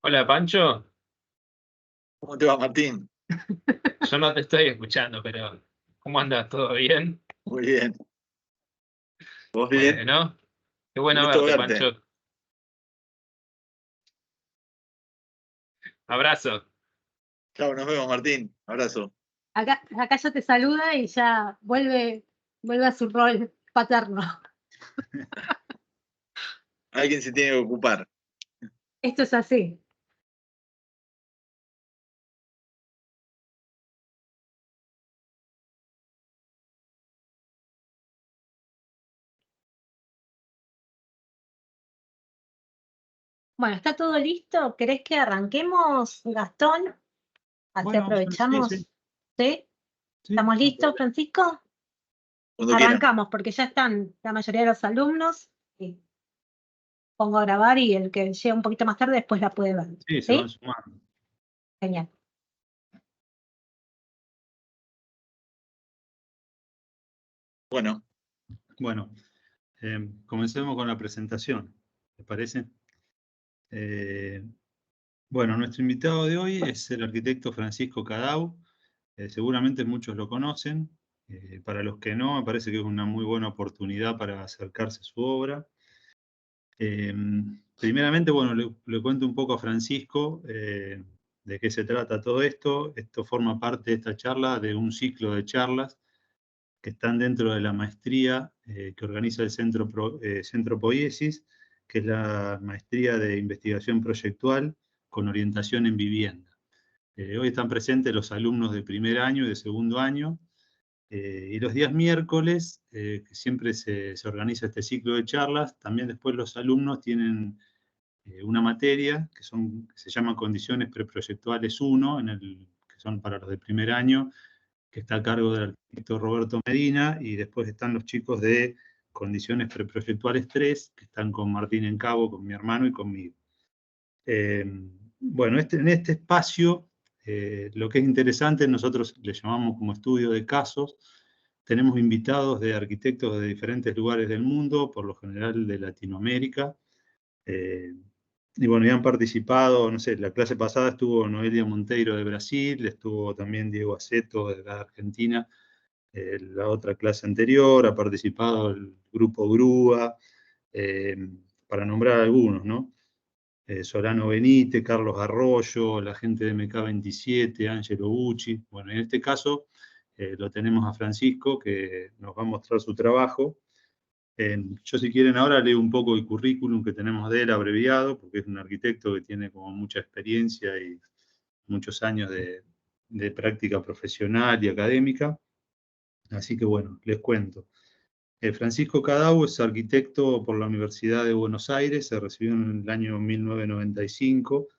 Hola, Pancho. ¿Cómo te va, Martín? Yo no te estoy escuchando, pero ¿cómo andas? ¿Todo bien? Muy bien. ¿Vos bien? Bueno, qué Un bueno gusto verte, verte. Pancho. Abrazo. Chao, nos vemos, Martín. Abrazo. Acá ya te saluda y ya vuelve a su rol paterno. Alguien se tiene que ocupar. Esto es así. Bueno, ¿está todo listo? ¿Querés que arranquemos, Gastón? Así Bueno, aprovechamos. sí. ¿Sí? Sí, ¿Estamos listos, Francisco? Cuando quieran. Arrancamos, porque ya están la mayoría de los alumnos. Y pongo a grabar y el que llega un poquito más tarde después la puede ver. Sí, se van sumando. Genial. Bueno, Bueno, comencemos con la presentación, ¿te parece? Bueno, nuestro invitado de hoy es el arquitecto Francisco Cadau. Seguramente muchos lo conocen. Para los que no, me parece que es una muy buena oportunidad para acercarse a su obra. Primeramente, bueno, le cuento un poco a Francisco de qué se trata todo esto. Esto forma parte de esta charla, de un ciclo de charlas que están dentro de la maestría que organiza el Centro Poiesis, que es la maestría de investigación proyectual con orientación en vivienda. Hoy están presentes los alumnos de primer año y de segundo año, y los días miércoles, que siempre se organiza este ciclo de charlas, también después los alumnos tienen una materia que se llama Condiciones Preproyectuales 1, que son para los de primer año, que está a cargo del arquitecto Roberto Medina, y después están los chicos de Condiciones Preproyectuales 3, que están con Martín Encabo, con mi hermano y conmigo. Bueno, en este espacio, lo que es interesante, nosotros le llamamos como estudio de casos. Tenemos invitados de arquitectos de diferentes lugares del mundo, por lo general de Latinoamérica. Y bueno, ya han participado, no sé, la clase pasada estuvo Noelia Monteiro de Brasil, estuvo también Diego Aceto de la Argentina, la otra clase anterior, ha participado el grupo Grúa, para nombrar algunos, ¿no? Solano Benítez, Carlos Arroyo, la gente de MK27, Angelo Bucci. Bueno, en este caso lo tenemos a Francisco, que nos va a mostrar su trabajo. Yo, si quieren, ahora leo un poco el currículum que tenemos de él abreviado, porque es un arquitecto que tiene como mucha experiencia y muchos años de práctica profesional y académica. Así que bueno, les cuento. Francisco Cadau es arquitecto por la Universidad de Buenos Aires, se recibió en el año 1995,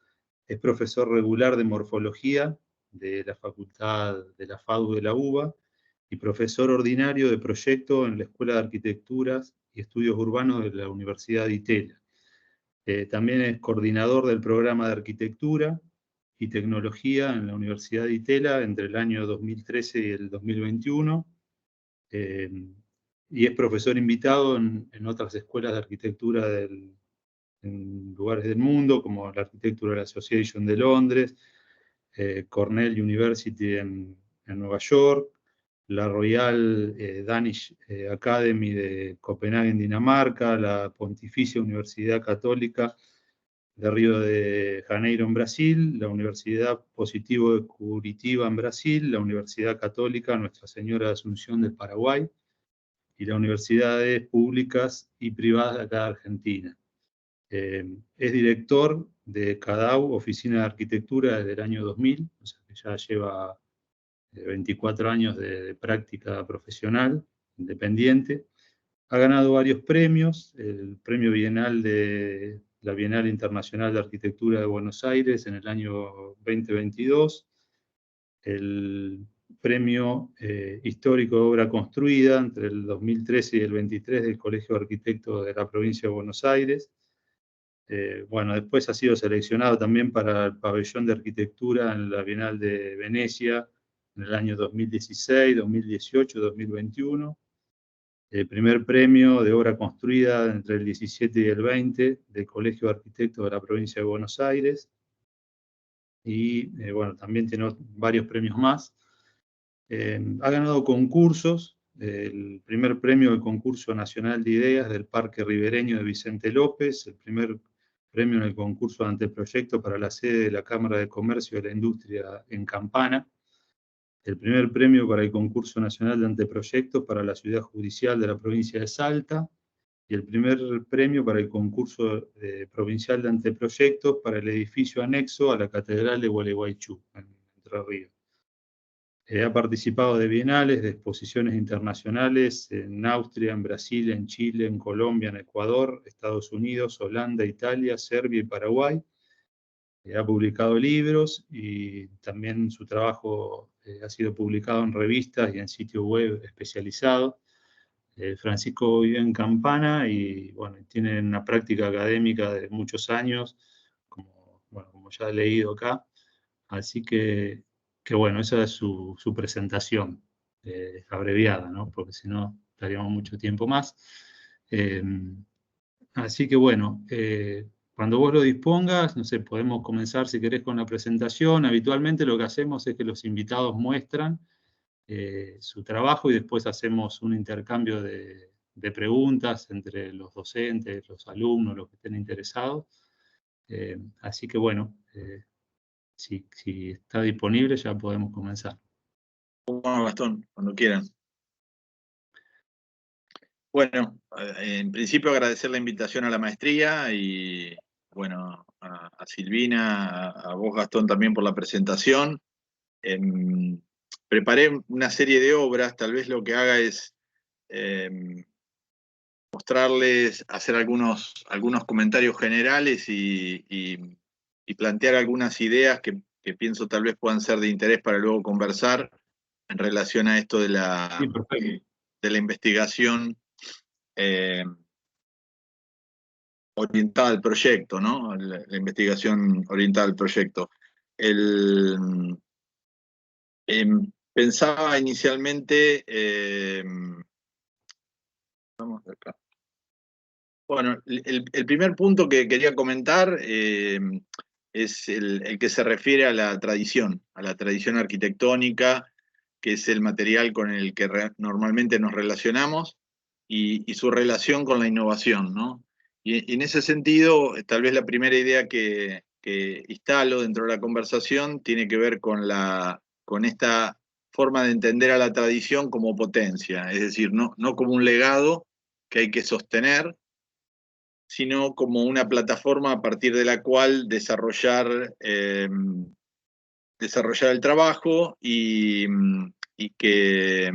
es profesor regular de morfología de la Facultad de la FADU de la UBA y profesor ordinario de proyecto en la Escuela de Arquitecturas y Estudios Urbanos de la Universidad de Itela. También es coordinador del programa de Arquitectura y Tecnología en la Universidad de Itela entre el año 2013 y el 2021. Y es profesor invitado en otras escuelas de arquitectura en lugares del mundo, como la Architectural Association de Londres, Cornell University en Nueva York, la Royal Danish Academy de Copenhague, en Dinamarca, la Pontificia Universidad Católica de Río de Janeiro en Brasil, la Universidad Positivo de Curitiba en Brasil, la Universidad Católica Nuestra Señora de Asunción de Paraguay, y las universidades públicas y privadas de acá de Argentina. Es director de CADAU, Oficina de Arquitectura, desde el año 2000, o sea que ya lleva 24 años de práctica profesional, independiente. Ha ganado varios premios, el premio bienal de la Bienal Internacional de Arquitectura de Buenos Aires en el año 2022, el premio histórico de obra construida entre el 2013 y el 23 del Colegio de Arquitectos de la Provincia de Buenos Aires. Bueno, después ha sido seleccionado también para el pabellón de arquitectura en la Bienal de Venecia en el año 2016, 2018, 2021. El primer premio de obra construida entre el 17 y el 20 del Colegio de Arquitectos de la Provincia de Buenos Aires. y bueno, también tiene varios premios más. Ha ganado concursos, el primer premio del Concurso Nacional de Ideas del Parque Ribereño de Vicente López, el primer premio en el concurso de anteproyecto para la sede de la Cámara de Comercio de la Industria en Campana, el primer premio para el Concurso Nacional de Anteproyectos para la Ciudad Judicial de la provincia de Salta, y el primer premio para el concurso provincial de anteproyectos para el edificio anexo a la Catedral de Gualeguaychú, en Entre Ríos. Ha participado de bienales, de exposiciones internacionales en Austria, en Brasil, en Chile, en Colombia, en Ecuador, Estados Unidos, Holanda, Italia, Serbia y Paraguay. Ha publicado libros y también su trabajo ha sido publicado en revistas y en sitios web especializados. Francisco vive en Campana y bueno, tiene una práctica académica de muchos años, como ya he leído acá. Así que bueno, esa es su presentación abreviada, ¿no? Porque si no, estaríamos mucho tiempo más. Así que bueno, cuando vos lo dispongas, no sé, podemos comenzar si querés con la presentación. Habitualmente lo que hacemos es que los invitados muestran su trabajo y después hacemos un intercambio de preguntas entre los docentes, los alumnos, los que estén interesados. Así que bueno, si está disponible ya podemos comenzar. Bueno, Gastón, cuando quieran. Bueno, en principio agradecer la invitación a la maestría y bueno, a Silvina, a vos Gastón también por la presentación. Preparé una serie de obras, tal vez lo que haga es mostrarles, hacer algunos comentarios generales y plantear algunas ideas que pienso tal vez puedan ser de interés para luego conversar en relación a esto de Sí, perfecto. la investigación orientada al proyecto, ¿no? La investigación orientada al proyecto. Pensaba inicialmente, vamos acá. Bueno, el primer punto que quería comentar es el que se refiere a la tradición arquitectónica, que es el material con el que normalmente nos relacionamos, y su relación con la innovación, ¿no? Y en ese sentido, tal vez la primera idea que instalo dentro de la conversación tiene que ver con esta forma de entender a la tradición como potencia, es decir, no como un legado que hay que sostener, sino como una plataforma a partir de la cual desarrollar el trabajo y que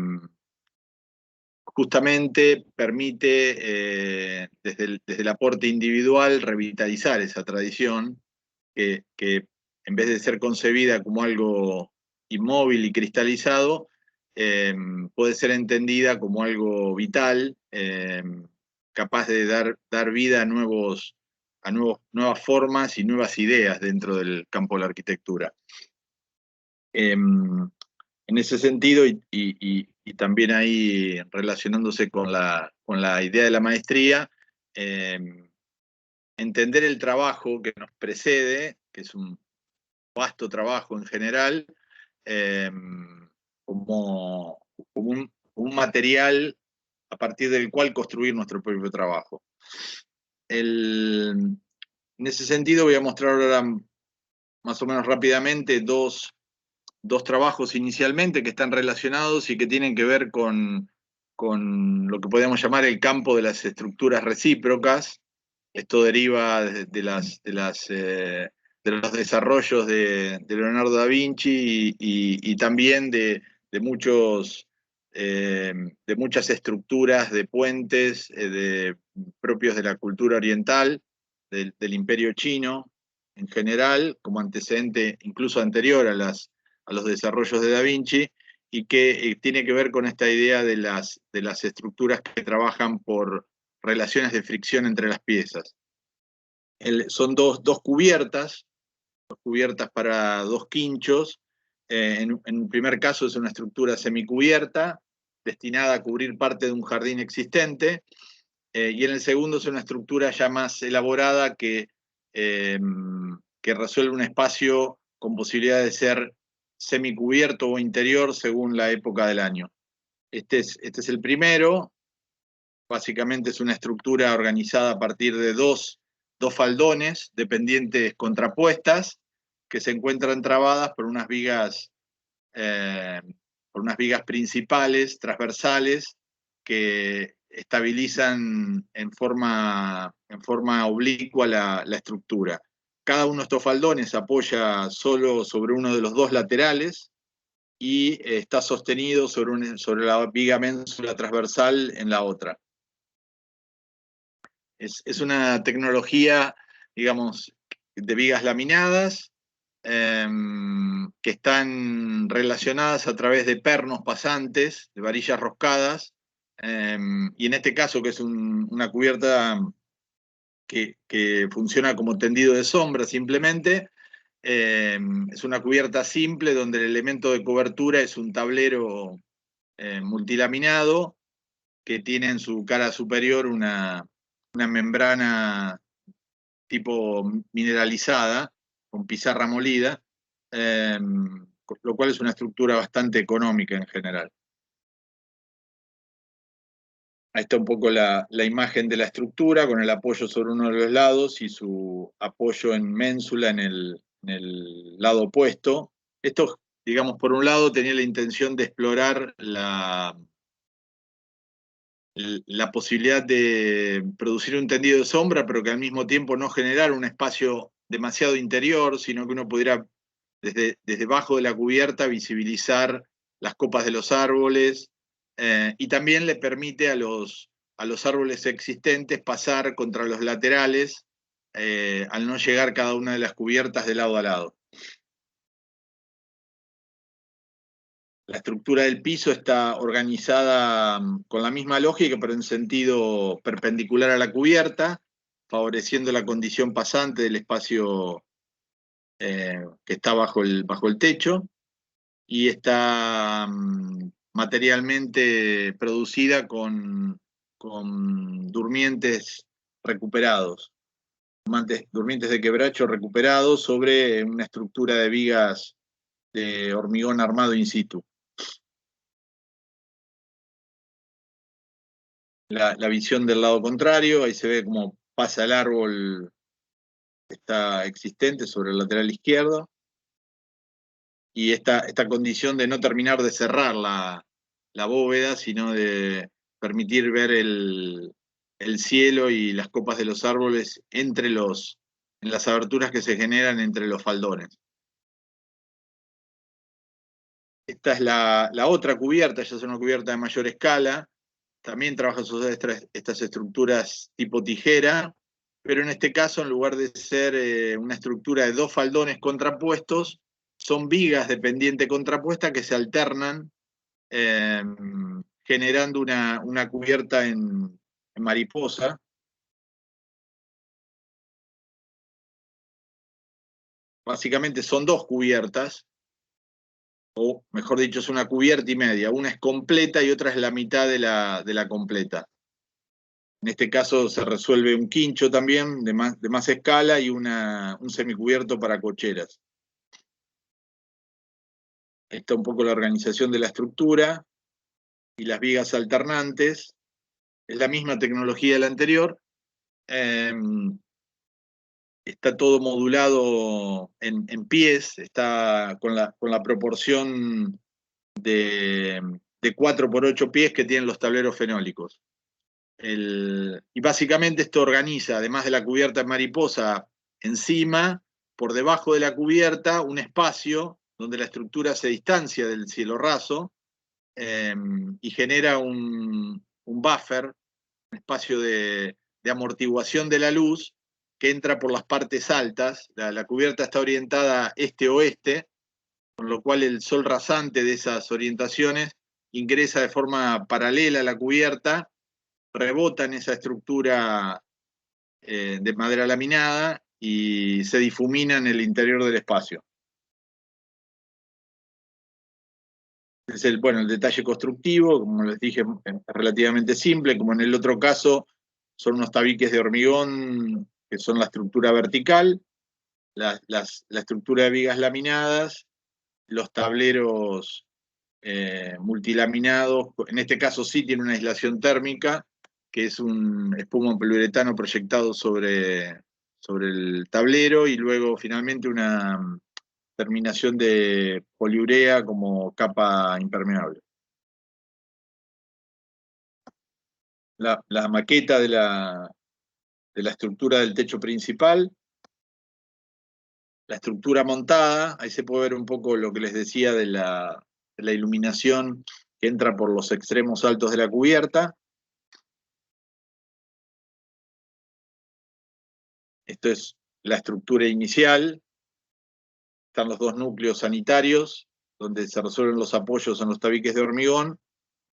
justamente permite, desde el aporte individual, revitalizar esa tradición que en vez de ser concebida como algo inmóvil y cristalizado, puede ser entendida como algo vital, capaz de dar vida a nuevas formas y nuevas ideas dentro del campo de la arquitectura. En ese sentido, y también ahí relacionándose con la idea de la maestría, entender el trabajo que nos precede, que es un vasto trabajo en general, como un material a partir del cual construir nuestro propio trabajo. En ese sentido voy a mostrar ahora más o menos rápidamente dos trabajos inicialmente que están relacionados y que tienen que ver con lo que podríamos llamar el campo de las estructuras recíprocas. Esto deriva de los desarrollos de Leonardo da Vinci y también de muchas estructuras de puentes propios de la cultura oriental, del Imperio Chino en general, como antecedente incluso anterior a los desarrollos de Da Vinci, y que tiene que ver con esta idea de las estructuras que trabajan por relaciones de fricción entre las piezas. Son dos cubiertas para dos quinchos. En el primer caso es una estructura semicubierta, destinada a cubrir parte de un jardín existente, y en el segundo es una estructura ya más elaborada que resuelve un espacio con posibilidad de ser semicubierto o interior según la época del año. Este es el primero. Básicamente es una estructura organizada a partir de dos faldones dependientes contrapuestas que se encuentran trabadas por unas vigas principales, transversales, que estabilizan en forma oblicua la estructura. Cada uno de estos faldones apoya solo sobre uno de los dos laterales y está sostenido sobre la viga ménsula transversal en la otra. Es una tecnología, digamos, de vigas laminadas, que están relacionadas a través de pernos pasantes, de varillas roscadas, y en este caso, que es una cubierta que funciona como tendido de sombra simplemente, es una cubierta simple donde el elemento de cobertura es un tablero multilaminado que tiene en su cara superior una membrana tipo mineralizada, con pizarra molida, lo cual es una estructura bastante económica en general. Ahí está un poco la imagen de la estructura, con el apoyo sobre uno de los lados y su apoyo en ménsula en el lado opuesto. Esto, digamos, por un lado tenía la intención de explorar la posibilidad de producir un tendido de sombra, pero que al mismo tiempo no generar un espacio demasiado interior, sino que uno pudiera desde debajo de la cubierta visibilizar las copas de los árboles, y también le permite a los árboles existentes pasar contra los laterales, al no llegar cada una de las cubiertas de lado a lado. La estructura del piso está organizada con la misma lógica, pero en sentido perpendicular a la cubierta, favoreciendo la condición pasante del espacio que está bajo el techo, y está materialmente producida con durmientes recuperados, durmientes de quebracho recuperados sobre una estructura de vigas de hormigón armado in situ. La visión del lado contrario, ahí se ve cómo pasa el árbol que está existente sobre el lateral izquierdo, y esta condición de no terminar de cerrar la bóveda, sino de permitir ver el cielo y las copas de los árboles en las aberturas que se generan entre los faldones. Esta es la otra cubierta, ya es una cubierta de mayor escala. También trabaja sobre estas estructuras tipo tijera, pero en este caso, en lugar de ser una estructura de dos faldones contrapuestos, son vigas de pendiente contrapuesta que se alternan, generando una cubierta en mariposa. Básicamente son dos cubiertas, o mejor dicho, es una cubierta y media. Una es completa y otra es la mitad de la completa. En este caso se resuelve un quincho también de más escala y un semicubierto para cocheras. Ahí está un poco la organización de la estructura y las vigas alternantes. Es la misma tecnología de la anterior. Está todo modulado en pies, está con la proporción de 4 por 8 pies que tienen los tableros fenólicos. Y básicamente esto organiza, además de la cubierta en mariposa, encima, por debajo de la cubierta, un espacio donde la estructura se distancia del cielo raso, y genera un buffer, un espacio de amortiguación de la luz que entra por las partes altas. La cubierta está orientada este-oeste, con lo cual el sol rasante de esas orientaciones ingresa de forma paralela a la cubierta, rebota en esa estructura de madera laminada y se difumina en el interior del espacio. Es el detalle constructivo, como les dije, relativamente simple. Como en el otro caso, son unos tabiques de hormigón que son la estructura vertical, la estructura de vigas laminadas, los tableros multilaminados, en este caso sí tiene una aislación térmica, que es un espuma en poliuretano proyectado sobre el tablero, y luego finalmente una terminación de poliurea como capa impermeable. La maqueta de la estructura del techo principal, la estructura montada, ahí se puede ver un poco lo que les decía de la iluminación que entra por los extremos altos de la cubierta. Esto es la estructura inicial. Están los dos núcleos sanitarios, donde se resuelven los apoyos en los tabiques de hormigón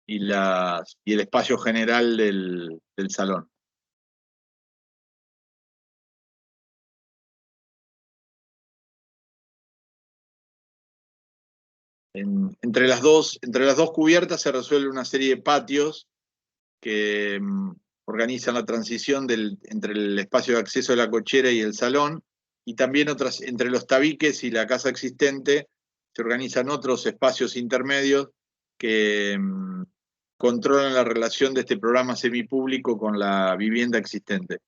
y el espacio general del salón. Entre las dos cubiertas se resuelve una serie de patios que organizan la transición entre el espacio de acceso de la cochera y el salón, y también entre los tabiques y la casa existente se organizan otros espacios intermedios que controlan la relación de este programa semipúblico con la vivienda existente.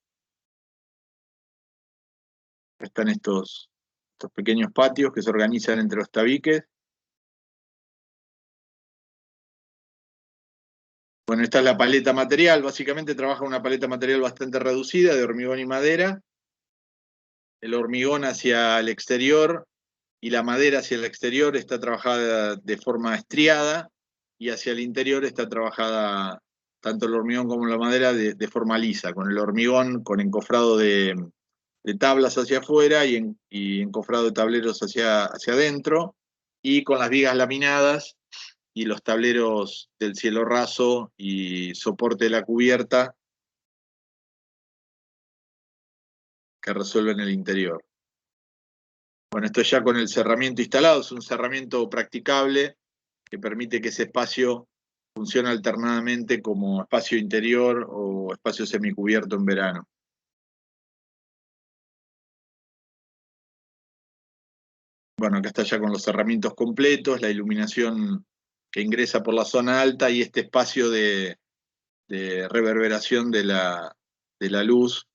Están estos pequeños patios que se organizan entre los tabiques. Bueno, esta es la paleta material. Básicamente trabaja una paleta material bastante reducida de hormigón y madera. El hormigón hacia el exterior y la madera hacia el exterior está trabajada de forma estriada, y hacia el interior está trabajada tanto el hormigón como la madera de forma lisa, con el hormigón con encofrado de tablas hacia afuera y encofrado de tableros hacia adentro, y con las vigas laminadas y los tableros del cielo raso y soporte de la cubierta que resuelven el interior. Bueno, esto ya con el cerramiento instalado, es un cerramiento practicable que permite que ese espacio funcione alternadamente como espacio interior o espacio semicubierto en verano. Bueno, acá está ya con los cerramientos completos, la iluminación que ingresa por la zona alta y este espacio de reverberación de la luz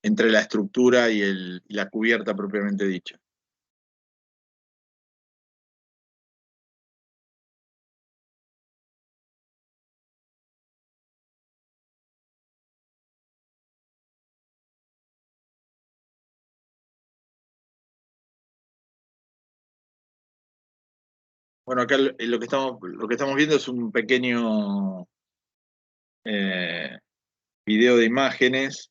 entre la estructura y la cubierta propiamente dicha. Bueno, acá lo que estamos viendo es un pequeño video de imágenes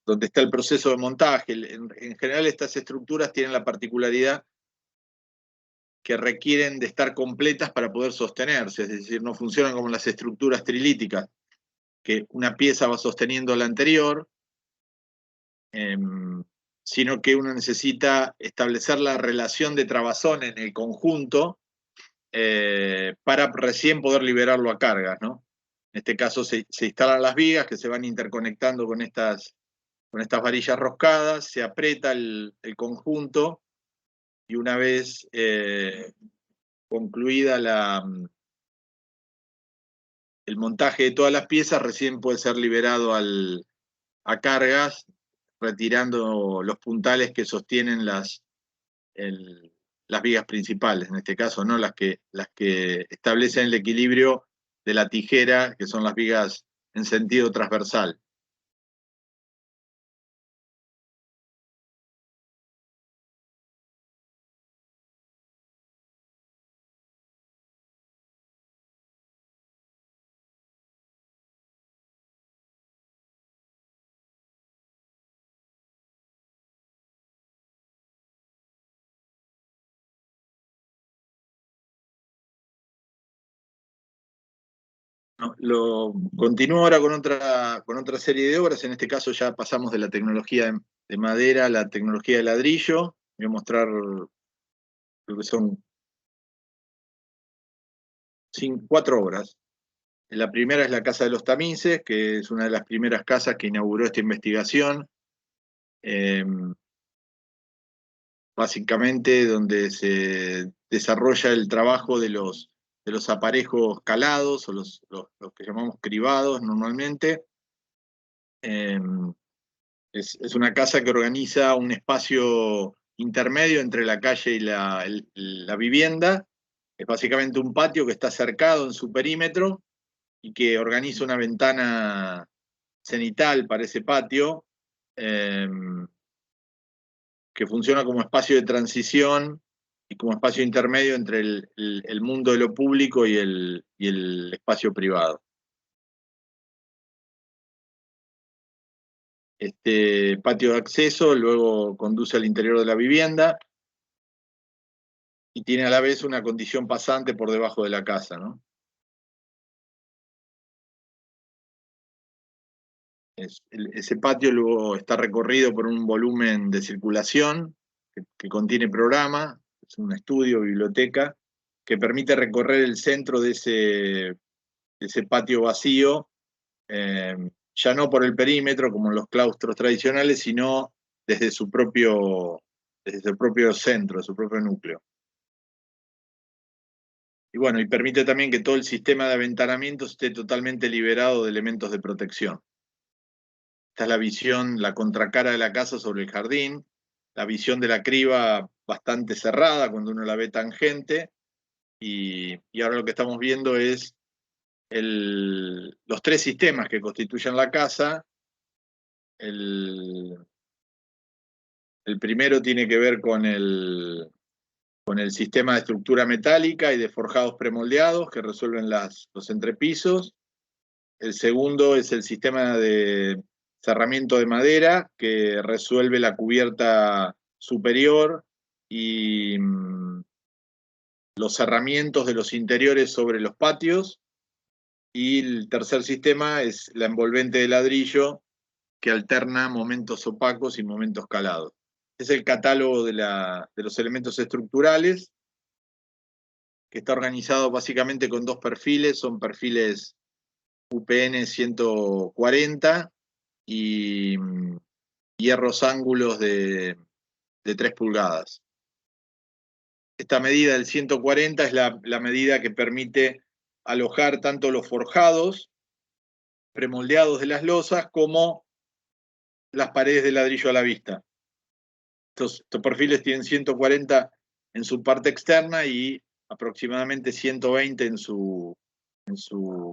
donde está el proceso de montaje. En general estas estructuras tienen la particularidad que requieren de estar completas para poder sostenerse, es decir, no funcionan como las estructuras trilíticas, que una pieza va sosteniendo la anterior, sino que uno necesita establecer la relación de trabazón en el conjunto para recién poder liberarlo a cargas, ¿no? En este caso se instalan las vigas que se van interconectando con estas varillas roscadas, se aprieta el conjunto, y una vez concluida el montaje de todas las piezas, recién puede ser liberado a cargas, retirando los puntales que sostienen las vigas principales, en este caso, ¿no? Las que establecen el equilibrio de la tijera, que son las vigas en sentido transversal. Continúo ahora con otra serie de obras. En este caso ya pasamos de la tecnología de madera a la tecnología de ladrillo. Voy a mostrar lo que son 4 obras. La primera es la Casa de los Tamices, que es una de las primeras casas que inauguró esta investigación. básicamente donde se desarrolla el trabajo de los aparejos calados, o los que llamamos cribados normalmente. Es una casa que organiza un espacio intermedio entre la calle y la vivienda. Es básicamente un patio que está cercado en su perímetro y que organiza una ventana cenital para ese patio, que funciona como espacio de transición y como espacio intermedio entre el mundo de lo público y el espacio privado. Este patio de acceso luego conduce al interior de la vivienda y tiene a la vez una condición pasante por debajo de la casa, ¿no? Ese patio luego está recorrido por un volumen de circulación que contiene programa, es un estudio, biblioteca, que permite recorrer el centro de ese patio vacío, ya no por el perímetro como en los claustros tradicionales, sino desde su propio centro, su propio núcleo. Y bueno, y permite también que todo el sistema de aventanamiento esté totalmente liberado de elementos de protección. Esta es la visión, la contracara de la casa sobre el jardín, la visión de la criba bastante cerrada cuando uno la ve tangente, y ahora lo que estamos viendo es los tres sistemas que constituyen la casa. El primero tiene que ver con el sistema de estructura metálica y de forjados premoldeados que resuelven los entrepisos. El segundo es el sistema de cerramiento de madera que resuelve la cubierta superior y los cerramientos de los interiores sobre los patios. Y el tercer sistema es la envolvente de ladrillo que alterna momentos opacos y momentos calados. Es el catálogo de los elementos estructurales, que está organizado básicamente con dos perfiles. Son perfiles UPN 140 y hierros ángulos de 3 pulgadas. Esta medida del 140 es la medida que permite alojar tanto los forjados premoldeados de las losas como las paredes de ladrillo a la vista. Estos perfiles tienen 140 en su parte externa y aproximadamente 120 en su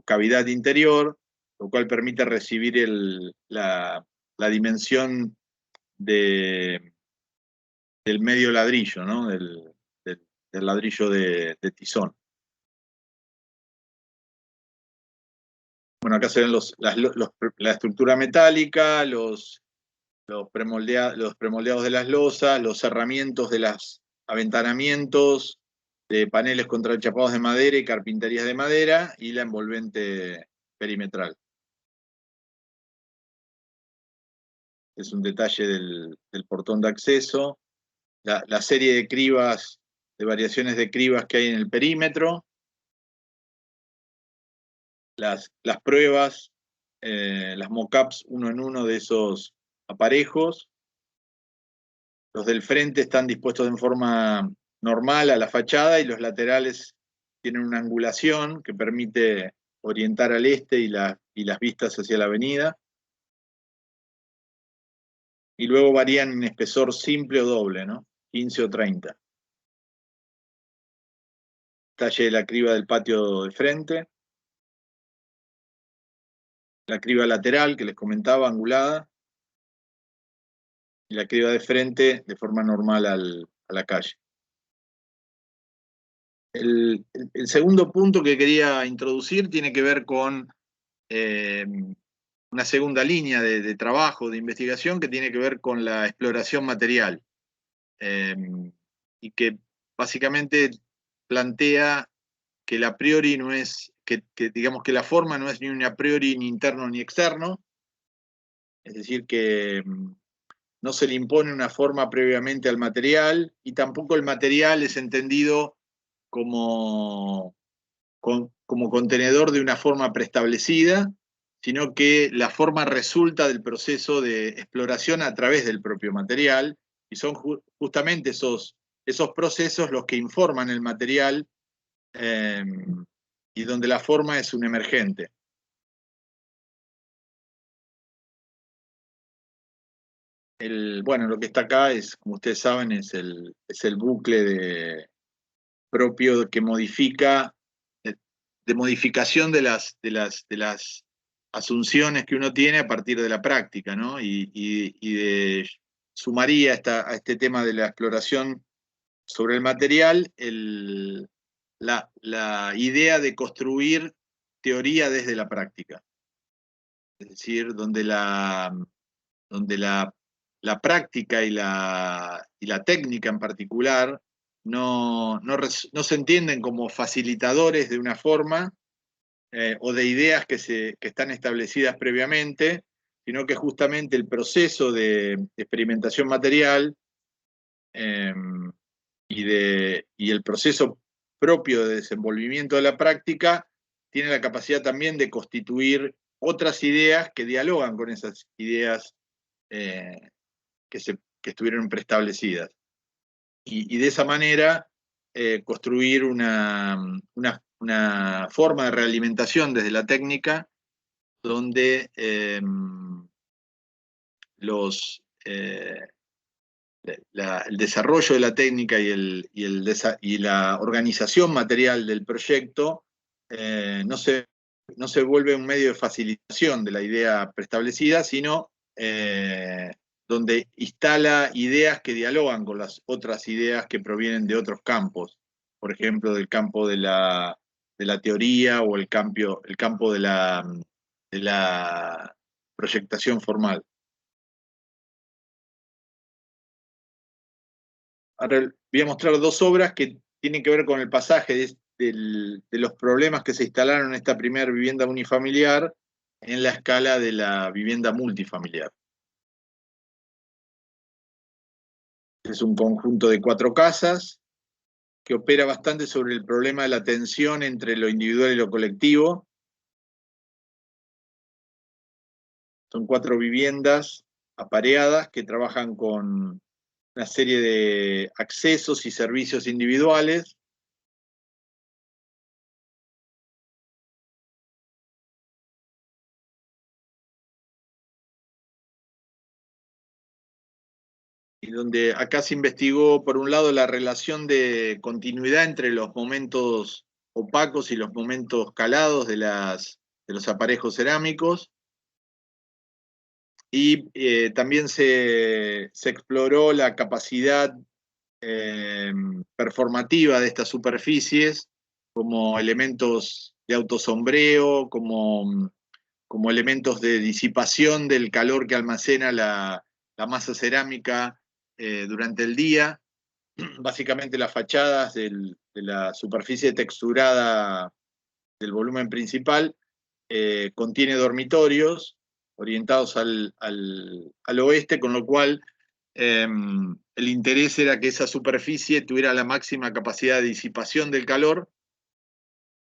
cavidad interior, lo cual permite recibir la dimensión del medio ladrillo, ¿no? del ladrillo de tizón. Bueno, acá se ven la estructura metálica, los premoldeados de las losas, los cerramientos de los aventanamientos, de paneles contrachapados de madera y carpinterías de madera, y la envolvente perimetral. Es un detalle del portón de acceso. La serie de cribas, de variaciones de cribas que hay en el perímetro. Las pruebas, las mock-ups uno en uno de esos aparejos. Los del frente están dispuestos en forma normal a la fachada y los laterales tienen una angulación que permite orientar al este y las vistas hacia la avenida. Y luego varían en espesor simple o doble, ¿no? 15 o 30. Talle de la criba del patio de frente. La criba lateral que les comentaba, angulada. Y la criba de frente de forma normal a la calle. El segundo punto que quería introducir tiene que ver con una segunda línea de trabajo, de investigación, que tiene que ver con la exploración material. Y que básicamente plantea que el a priori no es, digamos que la forma no es ni un a priori ni interno ni externo, es decir, que no se le impone una forma previamente al material, y tampoco el material es entendido como contenedor de una forma preestablecida, sino que la forma resulta del proceso de exploración a través del propio material, y son justamente esos procesos los que informan el material, y donde la forma es un emergente. Bueno, lo que está acá es, como ustedes saben, es el bucle propio que modifica, de modificación de las asunciones que uno tiene a partir de la práctica, ¿no? Sumaría a este tema de la exploración sobre el material la idea de construir teoría desde la práctica. Es decir, donde la práctica y la técnica en particular no se entienden como facilitadores de una forma o de ideas que están establecidas previamente, sino que justamente el proceso de experimentación material y el proceso propio de desenvolvimiento de la práctica tiene la capacidad también de constituir otras ideas que dialogan con esas ideas que estuvieron preestablecidas. Y de esa manera construir una forma de realimentación desde la técnica donde el desarrollo de la técnica y la organización material del proyecto no se vuelve un medio de facilitación de la idea preestablecida, sino donde instala ideas que dialogan con las otras ideas que provienen de otros campos, por ejemplo, del campo de la teoría o el campo de la proyectación formal. Ahora voy a mostrar dos obras que tienen que ver con el pasaje de los problemas que se instalaron en esta primera vivienda unifamiliar en la escala de la vivienda multifamiliar. Es un conjunto de 4 casas que opera bastante sobre el problema de la tensión entre lo individual y lo colectivo. Son 4 viviendas apareadas que trabajan con una serie de accesos y servicios individuales. Y donde acá se investigó, por un lado, la relación de continuidad entre los momentos opacos y los momentos calados de los aparejos cerámicos. Y también se exploró la capacidad performativa de estas superficies como elementos de autosombreo, como elementos de disipación del calor que almacena la masa cerámica durante el día. Básicamente las fachadas de la superficie texturada del volumen principal contiene dormitorios orientados al oeste, con lo cual el interés era que esa superficie tuviera la máxima capacidad de disipación del calor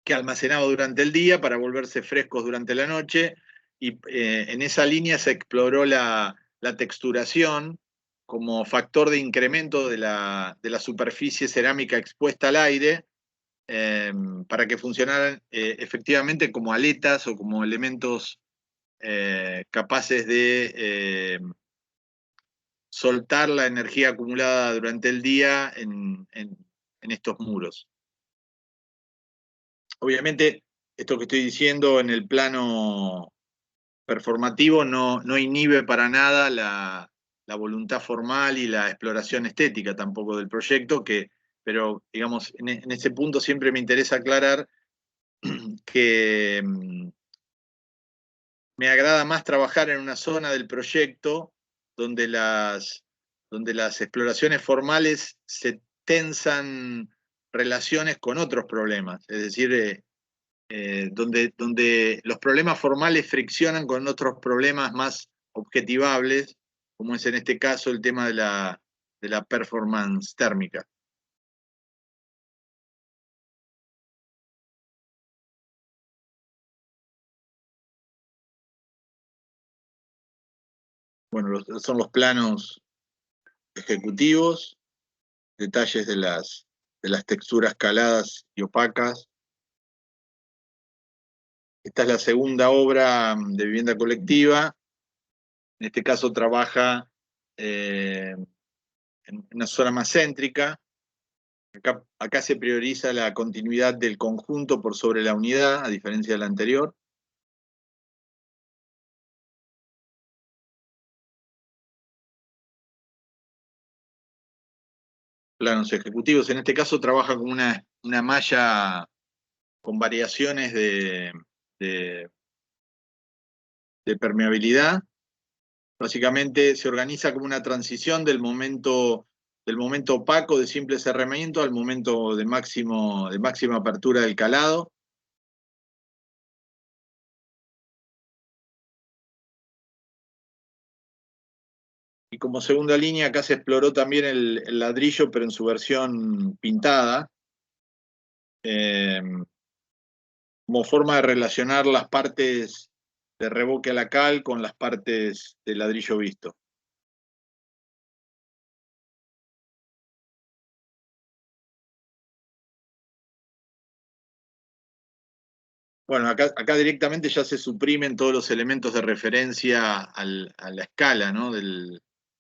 que almacenaba durante el día para volverse frescos durante la noche, y en esa línea se exploró la texturación como factor de incremento de la superficie cerámica expuesta al aire, para que funcionaran efectivamente como aletas o como elementos capaces de soltar la energía acumulada durante el día en estos muros. Obviamente, esto que estoy diciendo en el plano performativo no inhibe para nada la voluntad formal y la exploración estética tampoco del proyecto, pero digamos, en ese punto siempre me interesa aclarar que me agrada más trabajar en una zona del proyecto donde las exploraciones formales se tensan relaciones con otros problemas, es decir, donde los problemas formales friccionan con otros problemas más objetivables, como es en este caso el tema de la performance térmica. Bueno, son los planos ejecutivos, detalles de las texturas caladas y opacas. Esta es la segunda obra de vivienda colectiva. En este caso trabaja en una zona más céntrica. Acá se prioriza la continuidad del conjunto por sobre la unidad, a diferencia de la anterior. Planos ejecutivos. En este caso trabaja con una malla con variaciones de permeabilidad. Básicamente se organiza como una transición del momento opaco de simple cerramiento al momento de máxima apertura del calado. Y como segunda línea acá se exploró también el ladrillo, pero en su versión pintada, como forma de relacionar las partes de revoque a la cal con las partes de ladrillo visto. Bueno, acá directamente ya se suprimen todos los elementos de referencia a la escala, ¿no?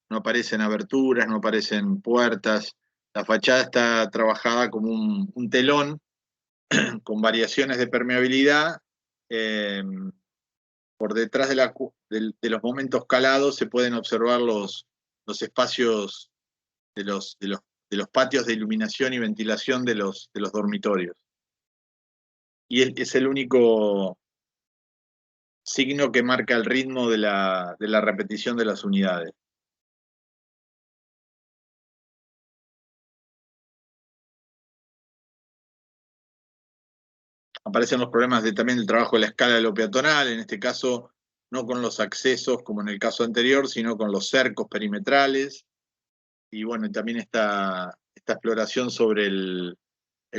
No aparecen aberturas, no aparecen puertas. La fachada está trabajada como un telón con variaciones de permeabilidad. Por detrás de los momentos calados se pueden observar los espacios de los patios de iluminación y ventilación de los dormitorios. Y es el único signo que marca el ritmo de la repetición de las unidades. Aparecen los problemas también del trabajo de la escala de lo peatonal, en este caso no con los accesos como en el caso anterior, sino con los cercos perimetrales. Y bueno, también esta exploración sobre el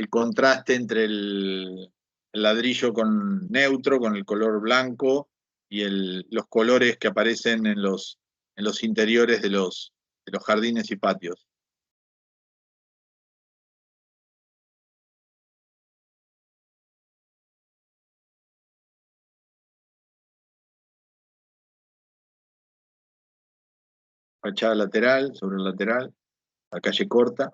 contraste entre el ladrillo con neutro, con el color blanco, y los colores que aparecen en los interiores de los jardines y patios. Fachada lateral, sobre el lateral, la calle corta.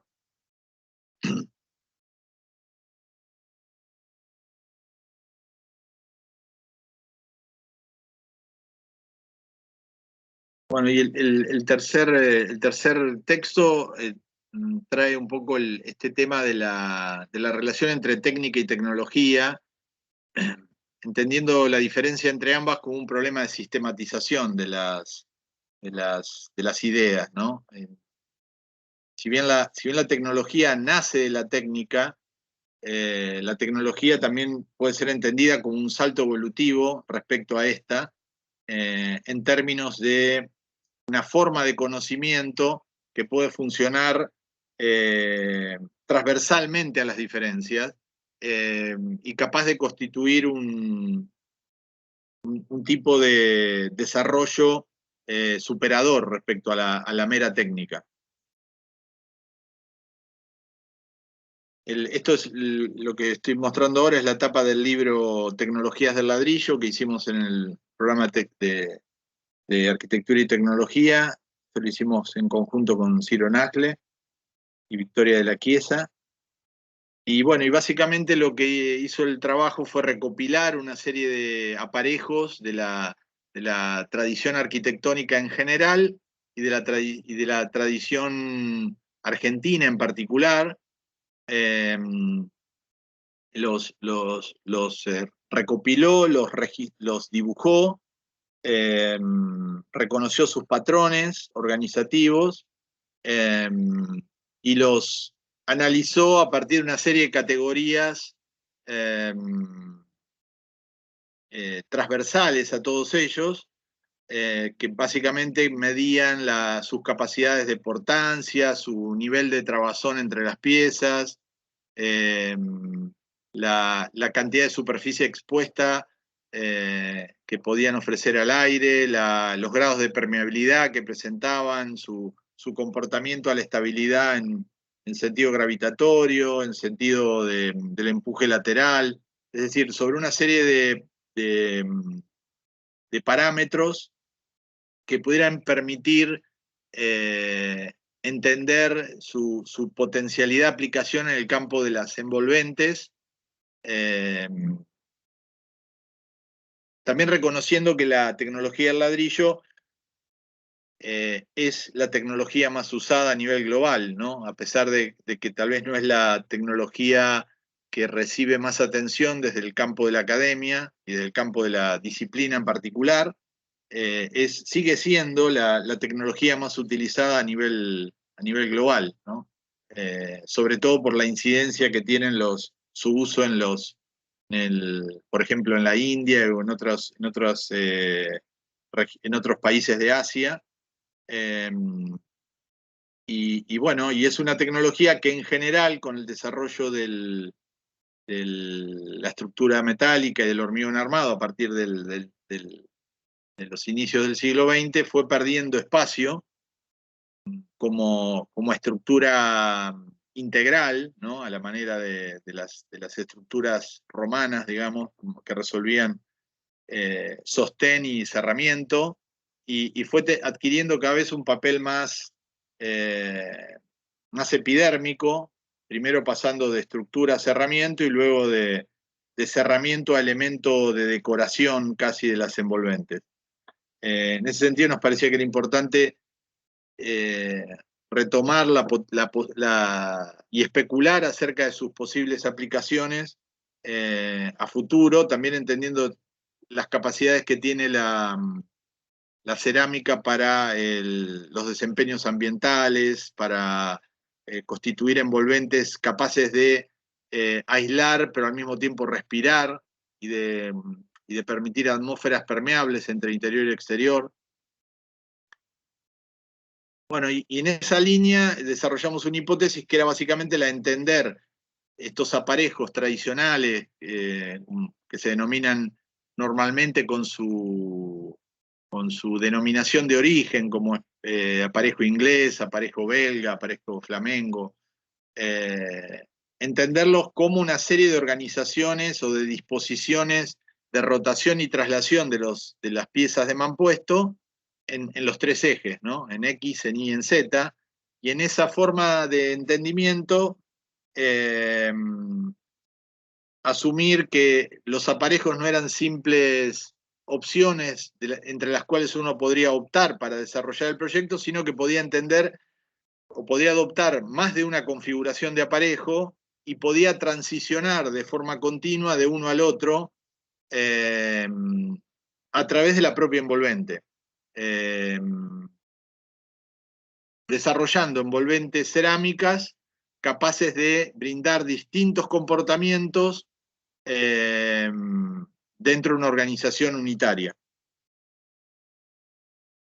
Bueno, y el tercer texto trae un poco este tema de la relación entre técnica y tecnología, entendiendo la diferencia entre ambas como un problema de sistematización de las ideas, ¿no? Si bien la tecnología nace de la técnica, la tecnología también puede ser entendida como un salto evolutivo respecto a esta, en términos de una forma de conocimiento que puede funcionar transversalmente a las diferencias y capaz de constituir un tipo de desarrollo superador respecto a la mera técnica. Esto es lo que estoy mostrando ahora, es la tapa del libro Tecnologías del Ladrillo que hicimos en el programa de Arquitectura y Tecnología. Esto lo hicimos en conjunto con Ciro Nacle y Victoria de la Chiesa. Y bueno, y básicamente lo que hizo el trabajo fue recopilar una serie de aparejos de la tradición arquitectónica en general y de la tradición argentina en particular. Los recopiló, los dibujó, reconoció sus patrones organizativos y los analizó a partir de una serie de categorías transversales a todos ellos, que básicamente medían sus capacidades de portancia, su nivel de trabazón entre las piezas, la cantidad de superficie expuesta que podían ofrecer al aire, los grados de permeabilidad que presentaban, su comportamiento a la estabilidad en sentido gravitatorio, en sentido del empuje lateral, es decir, sobre una serie de parámetros que pudieran permitir entender su potencialidad de aplicación en el campo de las envolventes, también reconociendo que la tecnología del ladrillo es la tecnología más usada a nivel global, ¿no? A pesar de que tal vez no es la tecnología que recibe más atención desde el campo de la academia y del campo de la disciplina en particular, sigue siendo la tecnología más utilizada a nivel global, ¿no? Sobre todo por la incidencia que tienen su uso por ejemplo, en la India o en otros países de Asia. Bueno, y es una tecnología que en general, con el desarrollo de la estructura metálica y del hormigón armado a partir de los inicios del siglo XX, fue perdiendo espacio como estructura integral, ¿no? A la manera de las estructuras romanas, digamos, que resolvían sostén y cerramiento, y fue adquiriendo cada vez un papel más epidérmico, primero pasando de estructura a cerramiento y luego de cerramiento a elemento de decoración casi de las envolventes. En ese sentido nos parecía que era importante retomar y especular acerca de sus posibles aplicaciones a futuro, también entendiendo las capacidades que tiene la cerámica para los desempeños ambientales, para constituir envolventes capaces de aislar, pero al mismo tiempo respirar y de permitir atmósferas permeables entre interior y exterior. Bueno, y en esa línea desarrollamos una hipótesis que era básicamente la de entender estos aparejos tradicionales que se denominan normalmente con su denominación de origen, como aparejo inglés, aparejo belga, aparejo flamengo, entenderlos como una serie de organizaciones o de disposiciones de rotación y traslación de las piezas de mampuesto en los tres ejes, ¿no? En X, en Y, en Z, y en esa forma de entendimiento asumir que los aparejos no eran simples opciones entre las cuales uno podría optar para desarrollar el proyecto, sino que podía entender o podía adoptar más de una configuración de aparejo y podía transicionar de forma continua de uno al otro a través de la propia envolvente, desarrollando envolventes cerámicas capaces de brindar distintos comportamientos dentro de una organización unitaria.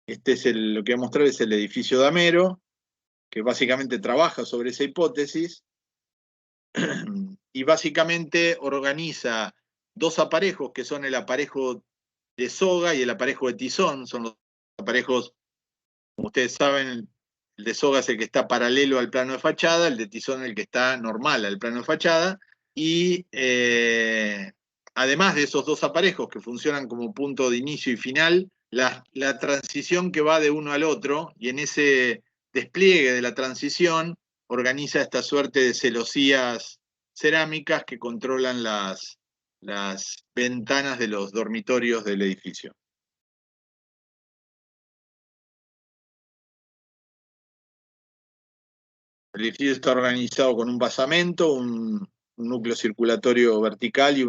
Este es lo que voy a mostrar, es el edificio Damero, que básicamente trabaja sobre esa hipótesis y básicamente organiza dos aparejos que son el aparejo de soga y el aparejo de tizón. Son los aparejos, como ustedes saben, el de soga es el que está paralelo al plano de fachada, el de tizón el que está normal al plano de fachada, y además de esos dos aparejos que funcionan como punto de inicio y final, la transición que va de uno al otro, y en ese despliegue de la transición organiza esta suerte de celosías cerámicas que controlan las ventanas de los dormitorios del edificio. El edificio está organizado con un basamento, un núcleo circulatorio vertical y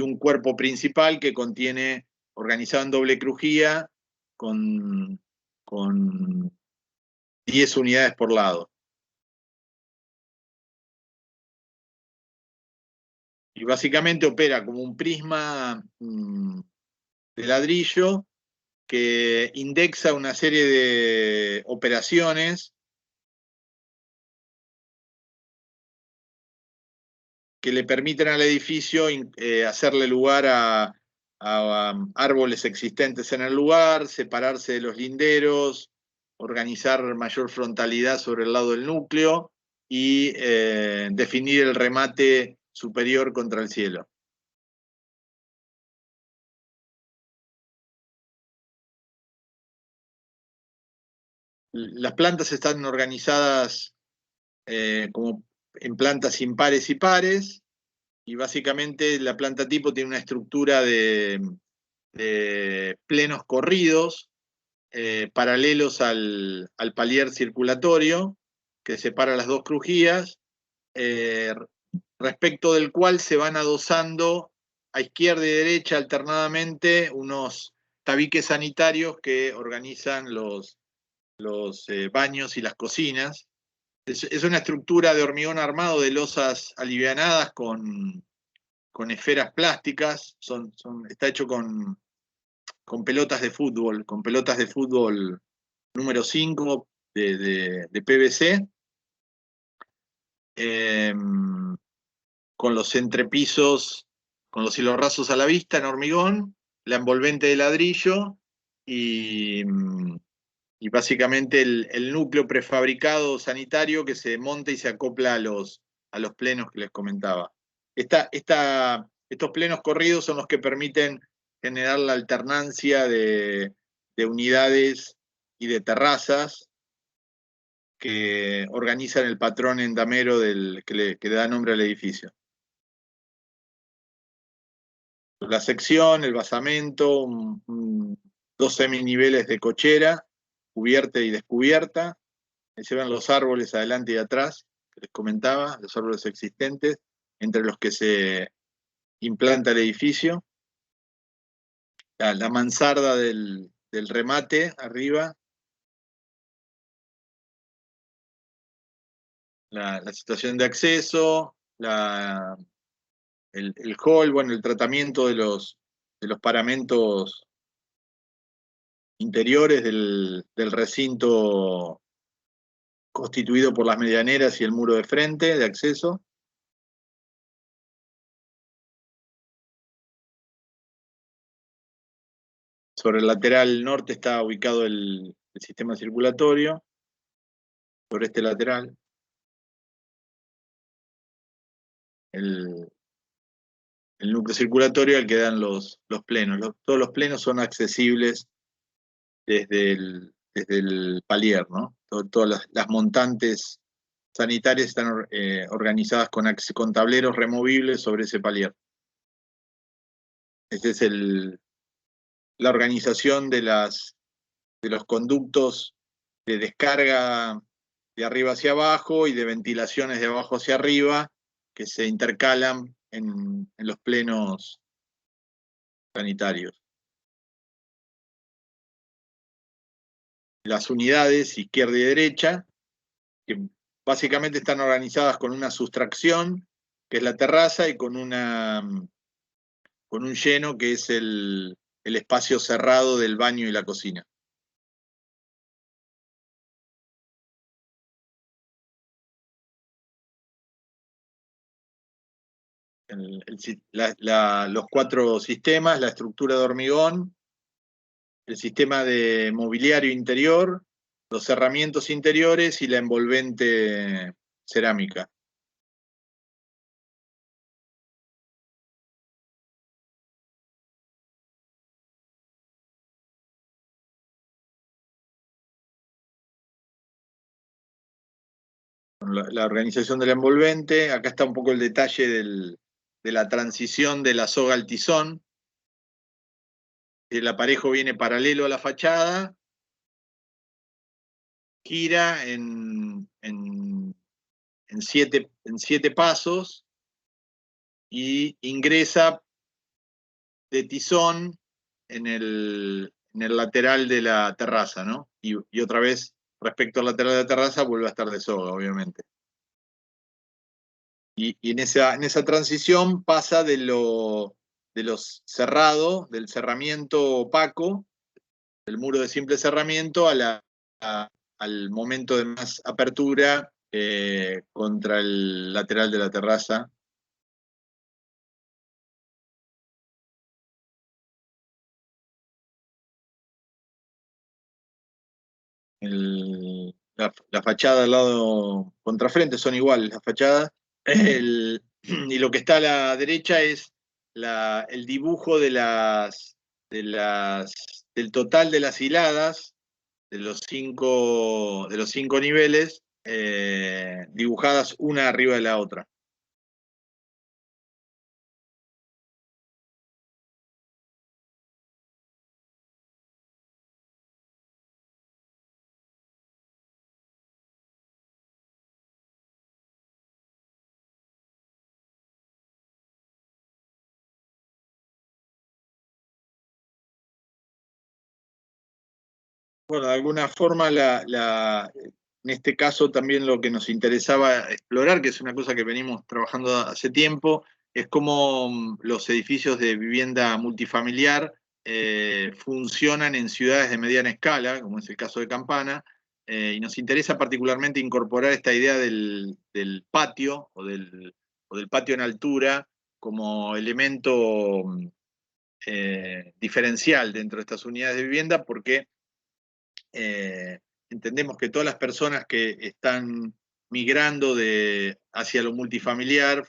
un cuerpo principal que contiene, organizado en doble crujía, con 10 unidades por lado. Y básicamente opera como un prisma de ladrillo que indexa una serie de operaciones que le permiten al edificio hacerle lugar a árboles existentes en el lugar, separarse de los linderos, organizar mayor frontalidad sobre el lado del núcleo y definir el remate superior contra el cielo. Las plantas están organizadas como en plantas impares y pares, y básicamente la planta tipo tiene una estructura de plenos corridos, paralelos al palier circulatorio, que separa las dos crujías, respecto del cual se van adosando a izquierda y derecha alternadamente unos tabiques sanitarios que organizan los baños y las cocinas. Es una estructura de hormigón armado de losas alivianadas con esferas plásticas. Está hecho con pelotas de fútbol, número 5 de PVC, con los entrepisos, con los hilorrasos a la vista en hormigón, la envolvente de ladrillo y básicamente el núcleo prefabricado sanitario que se monta y se acopla a los plenos que les comentaba. Estos plenos corridos son los que permiten generar la alternancia de unidades y de terrazas que organizan el patrón endamero que le da nombre al edificio. La sección, el basamento, 2 seminiveles de cochera, cubierta y descubierta. Ahí se ven los árboles adelante y atrás, que les comentaba, los árboles existentes, entre los que se implanta el edificio. La mansarda del remate arriba. La situación de acceso, el hall, bueno, el tratamiento de los paramentos interiores del recinto constituido por las medianeras y el muro de frente de acceso. Sobre el lateral norte está ubicado el sistema circulatorio, sobre este lateral. El núcleo circulatorio al que dan los plenos. Todos los plenos son accesibles desde el palier, ¿no? Todas las montantes sanitarias están organizadas con tableros removibles sobre ese palier. Esta es la organización de los conductos de descarga de arriba hacia abajo y de ventilaciones de abajo hacia arriba que se intercalan en los plenos sanitarios. Las unidades izquierda y derecha, que básicamente están organizadas con una sustracción, que es la terraza, y con un lleno, que es el espacio cerrado del baño y la cocina. Los 4 sistemas: la estructura de hormigón, el sistema de mobiliario interior, los cerramientos interiores y la envolvente cerámica. La organización de la envolvente. Acá está un poco el detalle de la transición de la soga al tizón. El aparejo viene paralelo a la fachada, gira en 7 pasos y ingresa de tizón en el lateral de la terraza, ¿no? Y otra vez, respecto al lateral de la terraza, vuelve a estar de soga, obviamente. Y en esa transición pasa de lo cerrado, del cerramiento opaco, del muro de simple cerramiento, al momento de más apertura contra el lateral de la terraza. la fachada al lado contrafrente, son iguales las fachadas. Y lo que está a la derecha es el dibujo del total de las hiladas, de los cinco niveles, dibujadas una arriba de la otra. Bueno, de alguna forma, en este caso también lo que nos interesaba explorar, que es una cosa que venimos trabajando hace tiempo, es cómo los edificios de vivienda multifamiliar funcionan en ciudades de mediana escala, como es el caso de Campana, y nos interesa particularmente incorporar esta idea del patio o del patio en altura como elemento diferencial dentro de estas unidades de vivienda, porque entendemos que todas las personas que están migrando hacia lo multifamiliar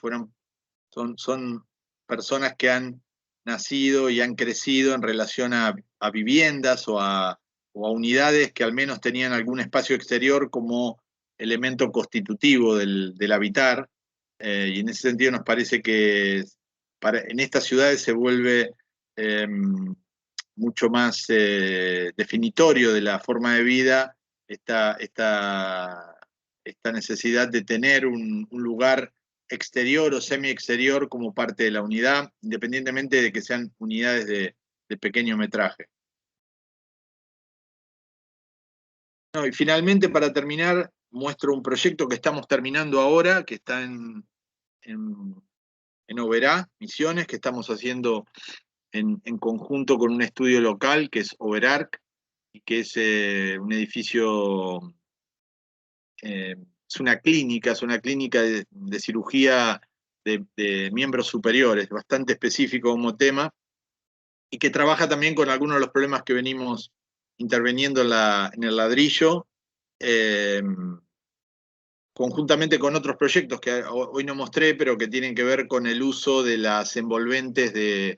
son personas que han nacido y han crecido en relación a viviendas o a unidades que al menos tenían algún espacio exterior como elemento constitutivo del habitar. Y en ese sentido nos parece que en estas ciudades se vuelve mucho más definitorio de la forma de vida esta necesidad de tener un lugar exterior o semi-exterior como parte de la unidad, independientemente de que sean unidades de pequeño metraje. No, y finalmente, para terminar, muestro un proyecto que estamos terminando ahora, que está en Oberá, Misiones, que estamos haciendo en conjunto con un estudio local que es Oberarc, y que es un edificio, es una clínica de cirugía de miembros superiores, bastante específico como tema, y que trabaja también con algunos de los problemas que venimos interviniendo en el ladrillo, conjuntamente con otros proyectos que hoy no mostré, pero que tienen que ver con el uso de las envolventes de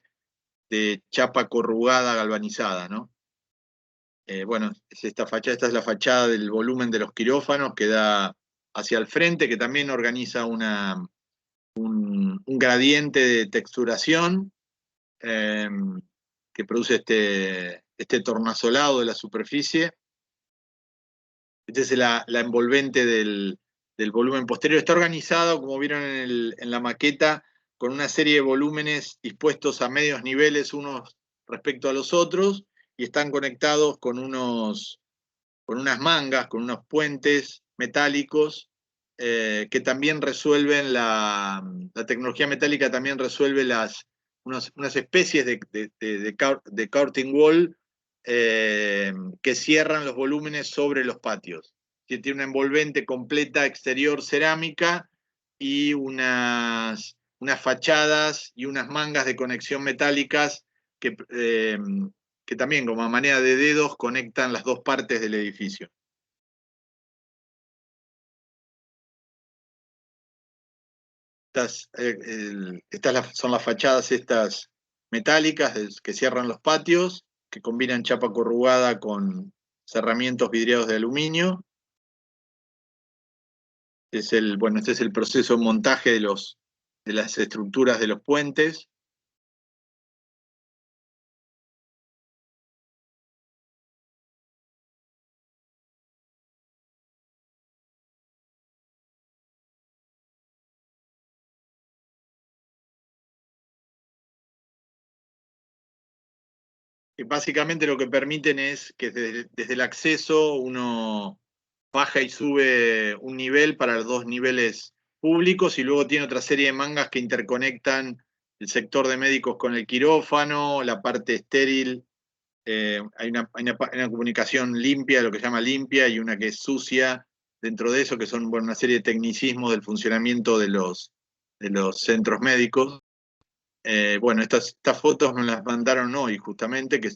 chapa corrugada galvanizada, ¿no? Bueno, esta es la fachada del volumen de los quirófanos que da hacia el frente, que también organiza un gradiente de texturación que produce este tornasolado de la superficie. Esta es la envolvente del volumen posterior. Está organizado, como vieron en la maqueta, con una serie de volúmenes dispuestos a medios niveles unos respecto a los otros, y están conectados con unas mangas, con unos puentes metálicos que también resuelven la tecnología metálica también resuelve unas especies de courting wall que cierran los volúmenes sobre los patios. Tiene una envolvente completa exterior cerámica y unas fachadas y unas mangas de conexión metálicas que también, como a manera de dedos, conectan las dos partes del edificio. Son las fachadas estas metálicas que cierran los patios, que combinan chapa corrugada con cerramientos vidriados de aluminio. Este es el proceso de montaje de las estructuras de los puentes. Que básicamente lo que permiten es que desde el acceso uno baja y sube un nivel para los dos niveles públicos, y luego tiene otra serie de mangas que interconectan el sector de médicos con el quirófano, la parte estéril. Hay una comunicación limpia, lo que se llama limpia, y una que es sucia dentro de eso, que son una serie de tecnicismos del funcionamiento de los centros médicos. Estas fotos nos las mandaron hoy, justamente, que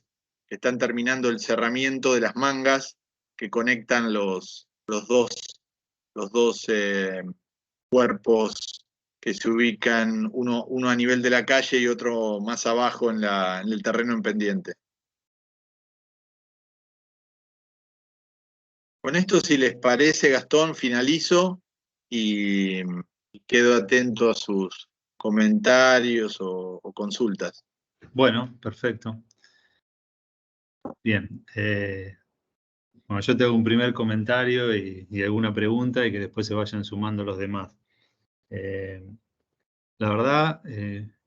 están terminando el cerramiento de las mangas que conectan los dos cuerpos que se ubican, uno a nivel de la calle y otro más abajo en el terreno en pendiente. Con esto, si les parece, Gastón, finalizo y quedo atento a sus comentarios o consultas. Bueno, perfecto. Bien. Bueno, yo tengo un primer comentario y alguna pregunta y que después se vayan sumando los demás. La verdad,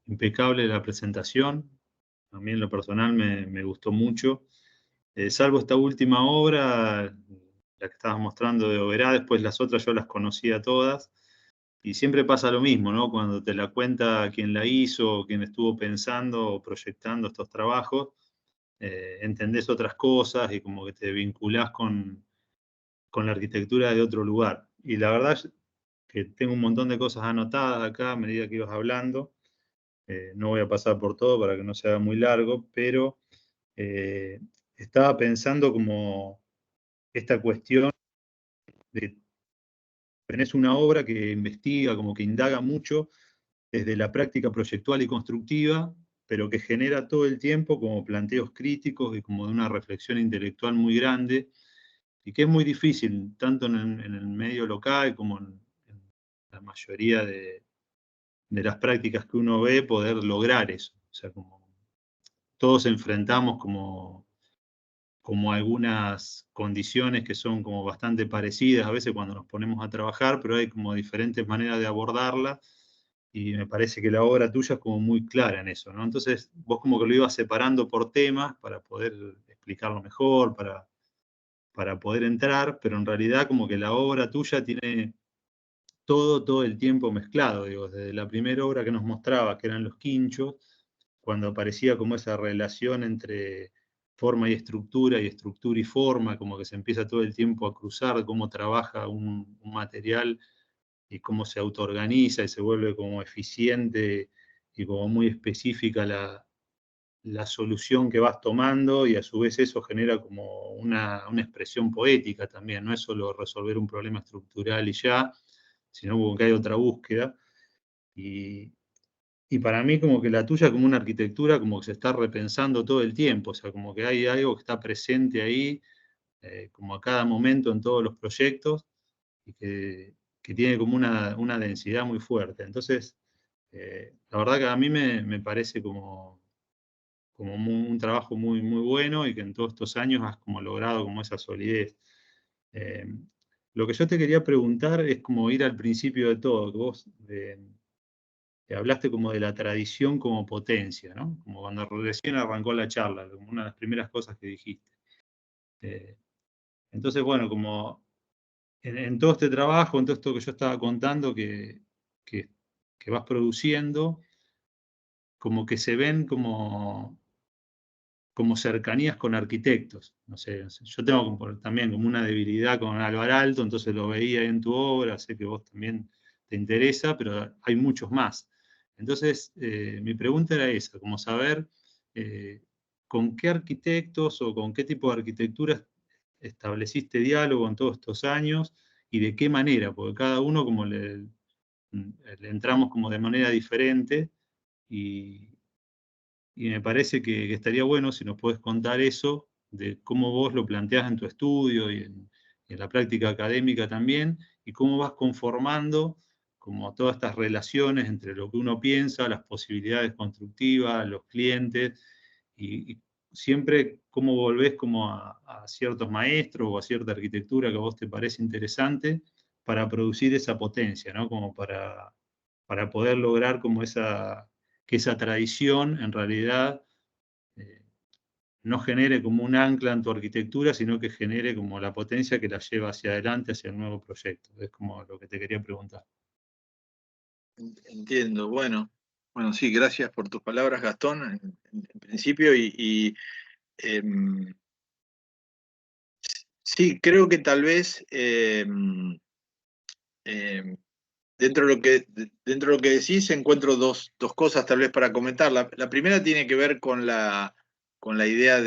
impecable la presentación. A mí en lo personal me gustó mucho. Salvo esta última obra, la que estabas mostrando de Oberá, después las otras yo las conocía todas. Y siempre pasa lo mismo, ¿no? Cuando te la cuenta quien la hizo, o quien estuvo pensando o proyectando estos trabajos, entendés otras cosas y como que te vinculás con la arquitectura de otro lugar. Y la verdad es que tengo un montón de cosas anotadas acá a medida que ibas hablando. No voy a pasar por todo para que no se haga muy largo, pero estaba pensando como esta cuestión de tenés una obra que investiga, como que indaga mucho desde la práctica proyectual y constructiva, pero que genera todo el tiempo como planteos críticos y como de una reflexión intelectual muy grande, y que es muy difícil, tanto en el medio local como en la mayoría de las prácticas que uno ve, poder lograr eso. O sea, como todos enfrentamos como algunas condiciones que son como bastante parecidas a veces cuando nos ponemos a trabajar, pero hay como diferentes maneras de abordarla, y me parece que la obra tuya es como muy clara en eso, ¿no? Entonces vos como que lo ibas separando por temas para poder explicarlo mejor, para poder entrar, pero en realidad como que la obra tuya tiene todo el tiempo mezclado, digo, desde la primera obra que nos mostraba, que eran los quinchos, cuando aparecía como esa relación entre forma y estructura y forma, como que se empieza todo el tiempo a cruzar cómo trabaja un material y cómo se autoorganiza y se vuelve como eficiente y como muy específica la solución que vas tomando, y a su vez eso genera como una expresión poética también, no es solo resolver un problema estructural y ya, sino como que hay otra búsqueda. Y para mí como que la tuya como una arquitectura como que se está repensando todo el tiempo, o sea, como que hay algo que está presente ahí, como a cada momento en todos los proyectos, y que tiene como una densidad muy fuerte. Entonces, la verdad que a mí me parece como un trabajo muy bueno, y que en todos estos años has como logrado como esa solidez. Lo que yo te quería preguntar es como ir al principio de todo, que vos hablaste como de la tradición como potencia, ¿no? Como cuando recién arrancó la charla, como una de las primeras cosas que dijiste. Entonces, bueno, como en todo este trabajo, en todo esto que yo estaba contando que vas produciendo, como que se ven como cercanías con arquitectos. No sé, yo tengo también como una debilidad con Álvar Aalto, entonces lo veía en tu obra, sé que vos también te interesa, pero hay muchos más. Entonces, mi pregunta era esa, como saber con qué arquitectos o con qué tipo de arquitecturas estableciste diálogo en todos estos años y de qué manera, porque cada uno como le entramos como de manera diferente, y me parece que estaría bueno si nos podés contar eso, de cómo vos lo planteás en tu estudio y en la práctica académica también, y cómo vas conformando como todas estas relaciones entre lo que uno piensa, las posibilidades constructivas, los clientes, y siempre cómo volvés como a ciertos maestros o a cierta arquitectura que a vos te parece interesante para producir esa potencia, ¿no? Como para poder lograr como que esa tradición en realidad no genere como un ancla en tu arquitectura, sino que genere como la potencia que la lleva hacia adelante, hacia el nuevo proyecto. Es como lo que te quería preguntar. Entiendo, bueno, sí, gracias por tus palabras, Gastón, en principio, em, sí, creo que tal vez dentro de lo que decís encuentro dos cosas tal vez para comentar. La primera tiene que ver con la idea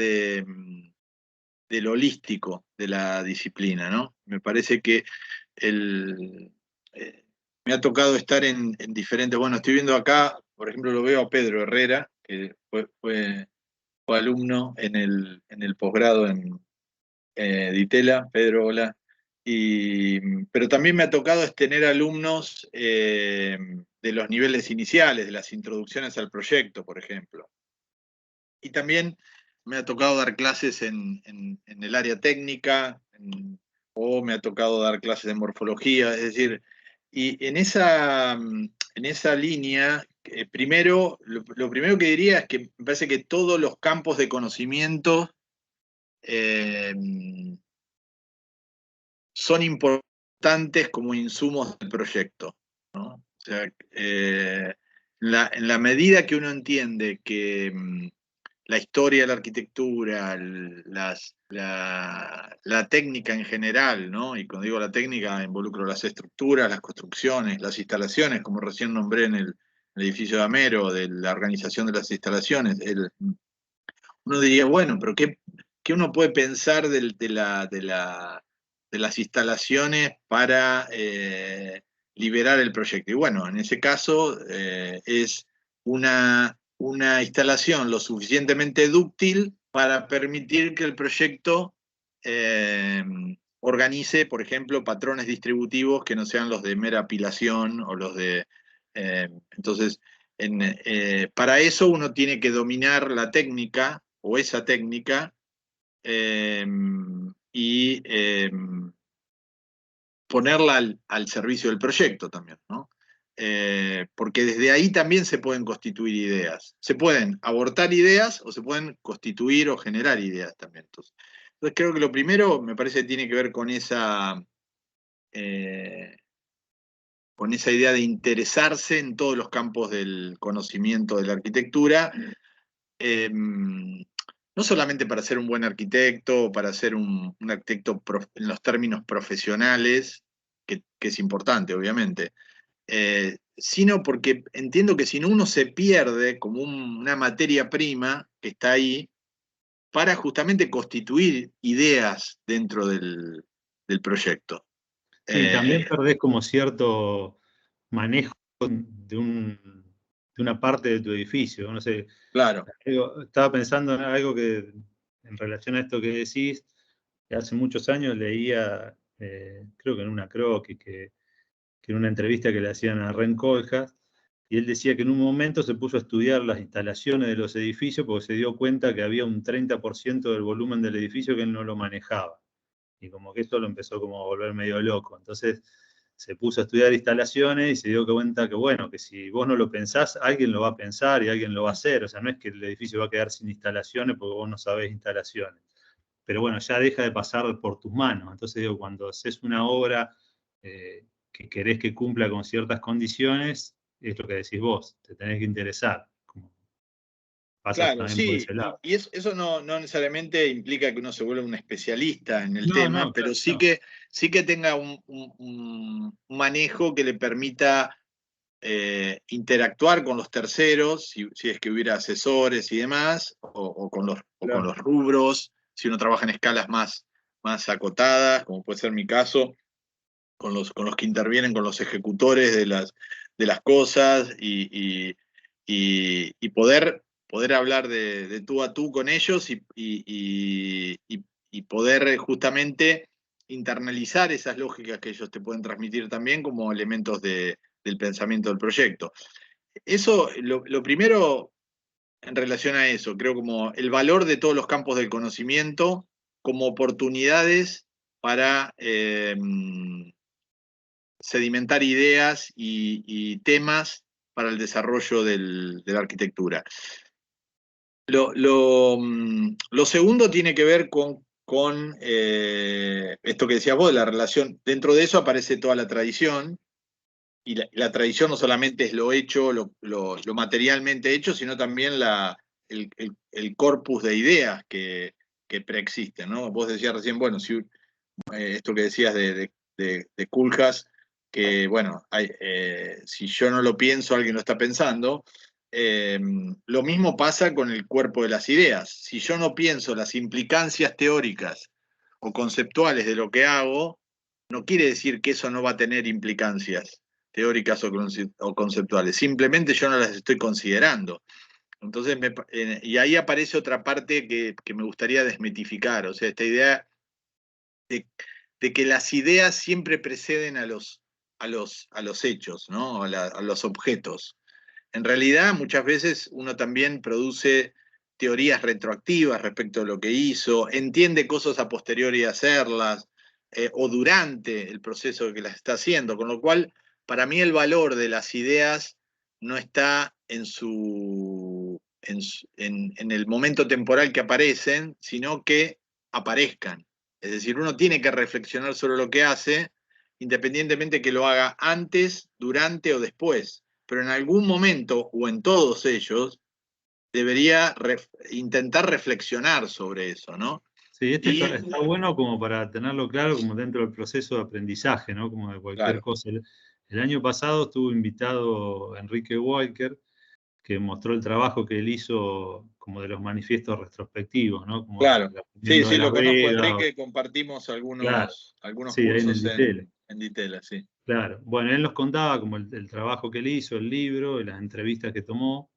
del holístico de la disciplina, ¿no? Me parece que me ha tocado estar en diferentes, bueno, estoy viendo acá, por ejemplo, lo veo a Pedro Herrera, que fue alumno en el posgrado en Ditela. Pedro, hola. Pero también me ha tocado tener alumnos de los niveles iniciales, de las introducciones al proyecto, por ejemplo. Y también me ha tocado dar clases en el área técnica, o me ha tocado dar clases de morfología, es decir, y en esa línea, primero, lo primero que diría es que me parece que todos los campos de conocimiento son importantes como insumos del proyecto, ¿no? O sea, en la medida que uno entiende que la historia de la arquitectura, la técnica en general, ¿no? Y cuando digo la técnica, involucro las estructuras, las construcciones, las instalaciones, como recién nombré en el edificio de Amero, de la organización de las instalaciones. Uno diría, bueno, pero ¿qué uno puede pensar de las instalaciones para liberar el proyecto? Y bueno, en ese caso es una instalación lo suficientemente dúctil para permitir que el proyecto organice, por ejemplo, patrones distributivos que no sean los de mera apilación o los de... entonces, para eso uno tiene que dominar la técnica o esa técnica y ponerla al servicio del proyecto también, ¿no? Porque desde ahí también se pueden constituir ideas. Se pueden abortar ideas o se pueden constituir o generar ideas también. Entonces creo que lo primero me parece que tiene que ver con esa idea de interesarse en todos los campos del conocimiento de la arquitectura, no solamente para ser un buen arquitecto, para ser un arquitecto en los términos profesionales, que es importante, obviamente, sino porque entiendo que si no uno se pierde como una materia prima que está ahí para justamente constituir ideas dentro del proyecto. Sí, también perdés como cierto manejo de una parte de tu edificio. No sé, Claro. estaba pensando en algo que, en relación a esto que decís, que hace muchos años leía, creo que en una croquis, que en una entrevista que le hacían a Ren Koolhaas, y él decía que en un momento se puso a estudiar las instalaciones de los edificios porque se dio cuenta que había un 30% del volumen del edificio que él no lo manejaba. Y como que esto lo empezó como a volver medio loco. Entonces se puso a estudiar instalaciones y se dio cuenta que, bueno, que si vos no lo pensás, alguien lo va a pensar y alguien lo va a hacer. O sea, no es que el edificio va a quedar sin instalaciones porque vos no sabés instalaciones. Pero bueno, ya deja de pasar por tus manos. Entonces digo, cuando haces una obra que querés que cumpla con ciertas condiciones, es lo que decís vos, te tenés que interesar. Pasa Claro, también por sí, ese lado. y eso no necesariamente implica que uno se vuelva un especialista en el No, tema, no, pero claro, sí no. que tenga un manejo que le permita interactuar con los terceros, si es que hubiera asesores y demás, o con Claro. los rubros, si uno trabaja en escalas más acotadas, como puede ser mi caso, con los que intervienen, con los ejecutores de las cosas y poder hablar de tú a tú con ellos y poder justamente internalizar esas lógicas que ellos te pueden transmitir también como elementos del pensamiento del proyecto. Eso, lo primero en relación a eso, creo como el valor de todos los campos del conocimiento como oportunidades para sedimentar ideas y temas para el desarrollo de la arquitectura. Lo segundo tiene que ver con esto que decías vos, de la relación. Dentro de eso aparece toda la tradición, y la tradición no solamente es lo hecho, lo materialmente hecho, sino también el corpus de ideas que preexisten, ¿no? Vos decías recién, bueno, si, esto que decías de Koolhaas, que bueno, si yo no lo pienso, alguien lo está pensando. lo mismo pasa con el cuerpo de las ideas. Si yo no pienso las implicancias teóricas o conceptuales de lo que hago, no quiere decir que eso no va a tener implicancias teóricas o conceptuales. Simplemente yo no las estoy considerando. Entonces, y ahí aparece otra parte que me gustaría desmitificar. O sea, esta idea de que las ideas siempre preceden a los hechos, ¿no? A los objetos. En realidad, muchas veces uno también produce teorías retroactivas respecto a lo que hizo, entiende cosas a posteriori de hacerlas, o durante el proceso que las está haciendo, con lo cual, para mí el valor de las ideas no está en el momento temporal que aparecen, sino que aparezcan. Es decir, uno tiene que reflexionar sobre lo que hace, independientemente que lo haga antes, durante o después. Pero en algún momento, o en todos ellos, debería intentar reflexionar sobre eso, ¿no? Sí, está bueno como para tenerlo claro, como dentro del proceso de aprendizaje, ¿no? Como de cualquier Claro. cosa. El año pasado estuvo invitado Enrique Walker, que mostró el trabajo que él hizo como de los manifiestos retrospectivos, ¿no? Como Claro. Sí, aprendiendo de sí, lo Las conozco, Vegas. Enrique, compartimos Claro, algunos sí, ahí en el cursos Ditela. en Ditela, sí. Claro. Bueno, él nos contaba como el trabajo que él hizo, el libro, y las entrevistas que tomó.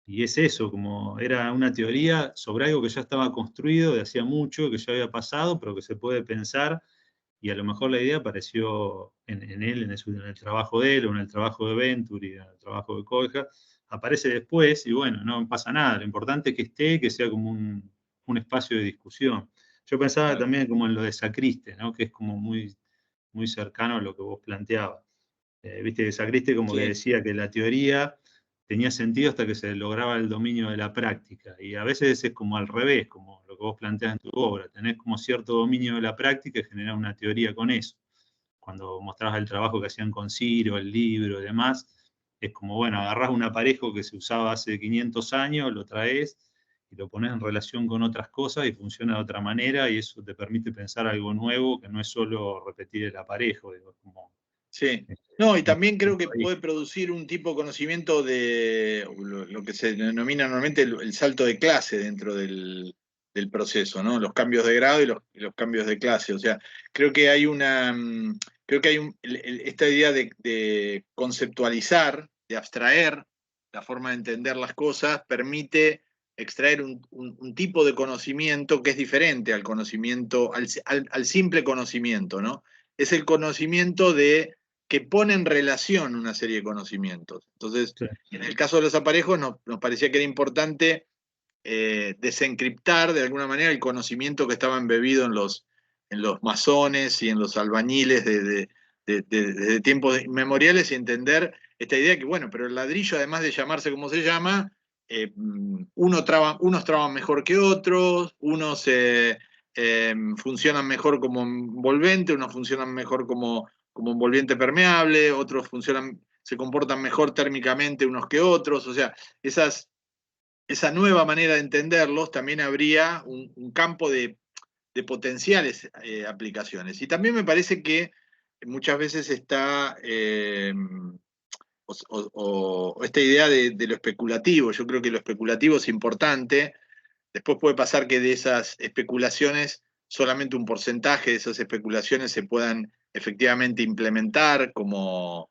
Y es eso, como era una teoría sobre algo que ya estaba construido de hacía mucho, que ya había pasado, pero que se puede pensar, y a lo mejor la idea apareció en él, en el trabajo de él, o en el trabajo de Venturi, en el trabajo de Colja, aparece después, y bueno, no pasa nada, lo importante es que esté, que sea como un espacio de discusión. Yo pensaba Claro. también como en lo de Sacriste, ¿no? Que es como muy cercano a lo que vos planteabas. Viste que Sacriste como que Sí. decía que la teoría tenía sentido hasta que se lograba el dominio de la práctica. Y a veces es como al revés, como lo que vos planteás en tu obra. Tenés como cierto dominio de la práctica y generás una teoría con eso. Cuando mostrabas el trabajo que hacían con Ciro, el libro y demás, es como, bueno, agarrás un aparejo que se usaba hace 500 años, lo traes y lo pones en relación con otras cosas y funciona de otra manera y eso te permite pensar algo nuevo que no es solo repetir el aparejo, digo, es como Sí. No, y un también creo que punto ahí. puede producir un tipo de conocimiento de lo que se denomina normalmente el salto de clase dentro del proceso, ¿no? Los cambios de grado y los cambios de clase. O sea, creo que hay esta idea de conceptualizar, de abstraer la forma de entender las cosas, permite extraer un tipo de conocimiento que es diferente al conocimiento, al simple conocimiento, ¿no? Es el conocimiento que pone en relación una serie de conocimientos. Entonces, Sí. en el caso de los aparejos, nos parecía que era importante desencriptar de alguna manera el conocimiento que estaba embebido en los masones y en los albañiles desde tiempos inmemoriales y entender esta idea que, bueno, pero el ladrillo, además de llamarse como se llama, unos traban mejor que otros, unos funcionan mejor como envolvente, unos funcionan mejor como envolvente permeable, otros se comportan mejor térmicamente unos que otros, o sea, esa nueva manera de entenderlos también habría un campo de potenciales aplicaciones. Y también me parece que muchas veces está esta idea de lo especulativo. Yo creo que lo especulativo es importante. Después puede pasar que de esas especulaciones solamente un porcentaje de esas especulaciones se puedan efectivamente implementar como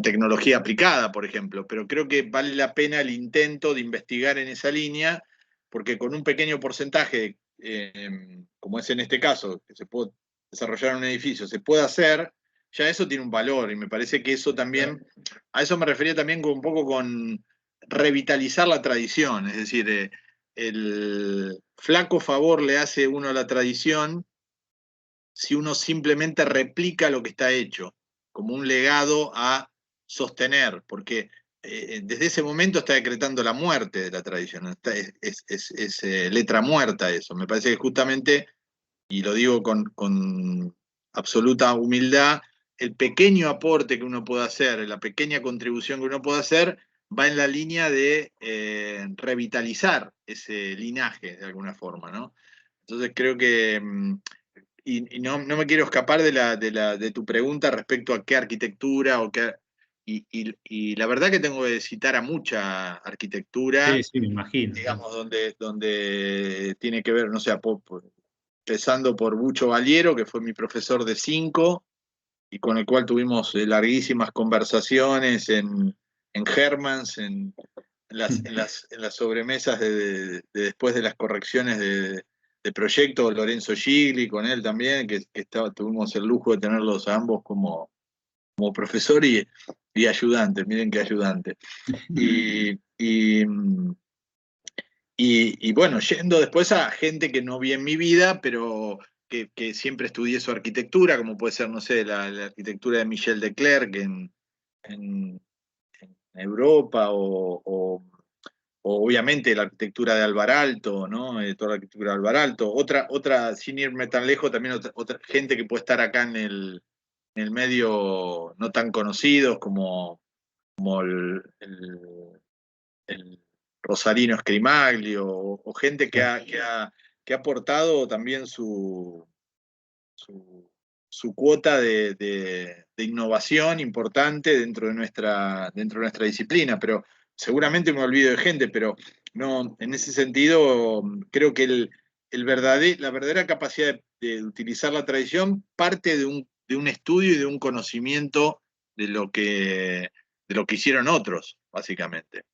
tecnología aplicada, por ejemplo, pero creo que vale la pena el intento de investigar en esa línea, porque con un pequeño porcentaje, como es en este caso, que se puede desarrollar en un edificio, se puede hacer, ya eso tiene un valor, y me parece que eso también, a eso me refería también un poco con revitalizar la tradición, es decir, el flaco favor le hace uno a la tradición si uno simplemente replica lo que está hecho, como un legado a sostener, porque desde ese momento está decretando la muerte de la tradición, es letra muerta eso. Me parece que justamente, y lo digo con absoluta humildad, el pequeño aporte que uno puede hacer, la pequeña contribución que uno puede hacer, va en la línea de revitalizar ese linaje de alguna forma, ¿no? Entonces creo que y no me quiero escapar de tu pregunta respecto a qué arquitectura y la verdad que tengo que citar a mucha arquitectura, Sí, sí, me imagino. digamos, donde tiene que ver, no sé, empezando por Bucho Valiero, que fue mi profesor de 5, y con el cual tuvimos larguísimas conversaciones en Hermans, en las sobremesas de después de las correcciones de proyecto, Lorenzo Gigli, con él también, que tuvimos el lujo de tenerlos a ambos como profesor y ayudante, miren qué ayudante. Y bueno, yendo después a gente que no vi en mi vida, pero que siempre estudié su arquitectura, como puede ser, no sé, la arquitectura de Michel de Clercq en Europa, o obviamente la arquitectura de Alvar Aalto, ¿no? Toda la arquitectura de Alvar Aalto. Otra, sin irme tan lejos, también otra gente que puede estar acá en el medio no tan conocidos como el Rosarino Scrimaglio, o gente que ha aportado también su cuota de innovación importante dentro de nuestra disciplina, pero seguramente me olvido de gente, pero no, en ese sentido creo que la verdadera capacidad de utilizar la tradición parte de un estudio y de un conocimiento de lo que hicieron otros, básicamente.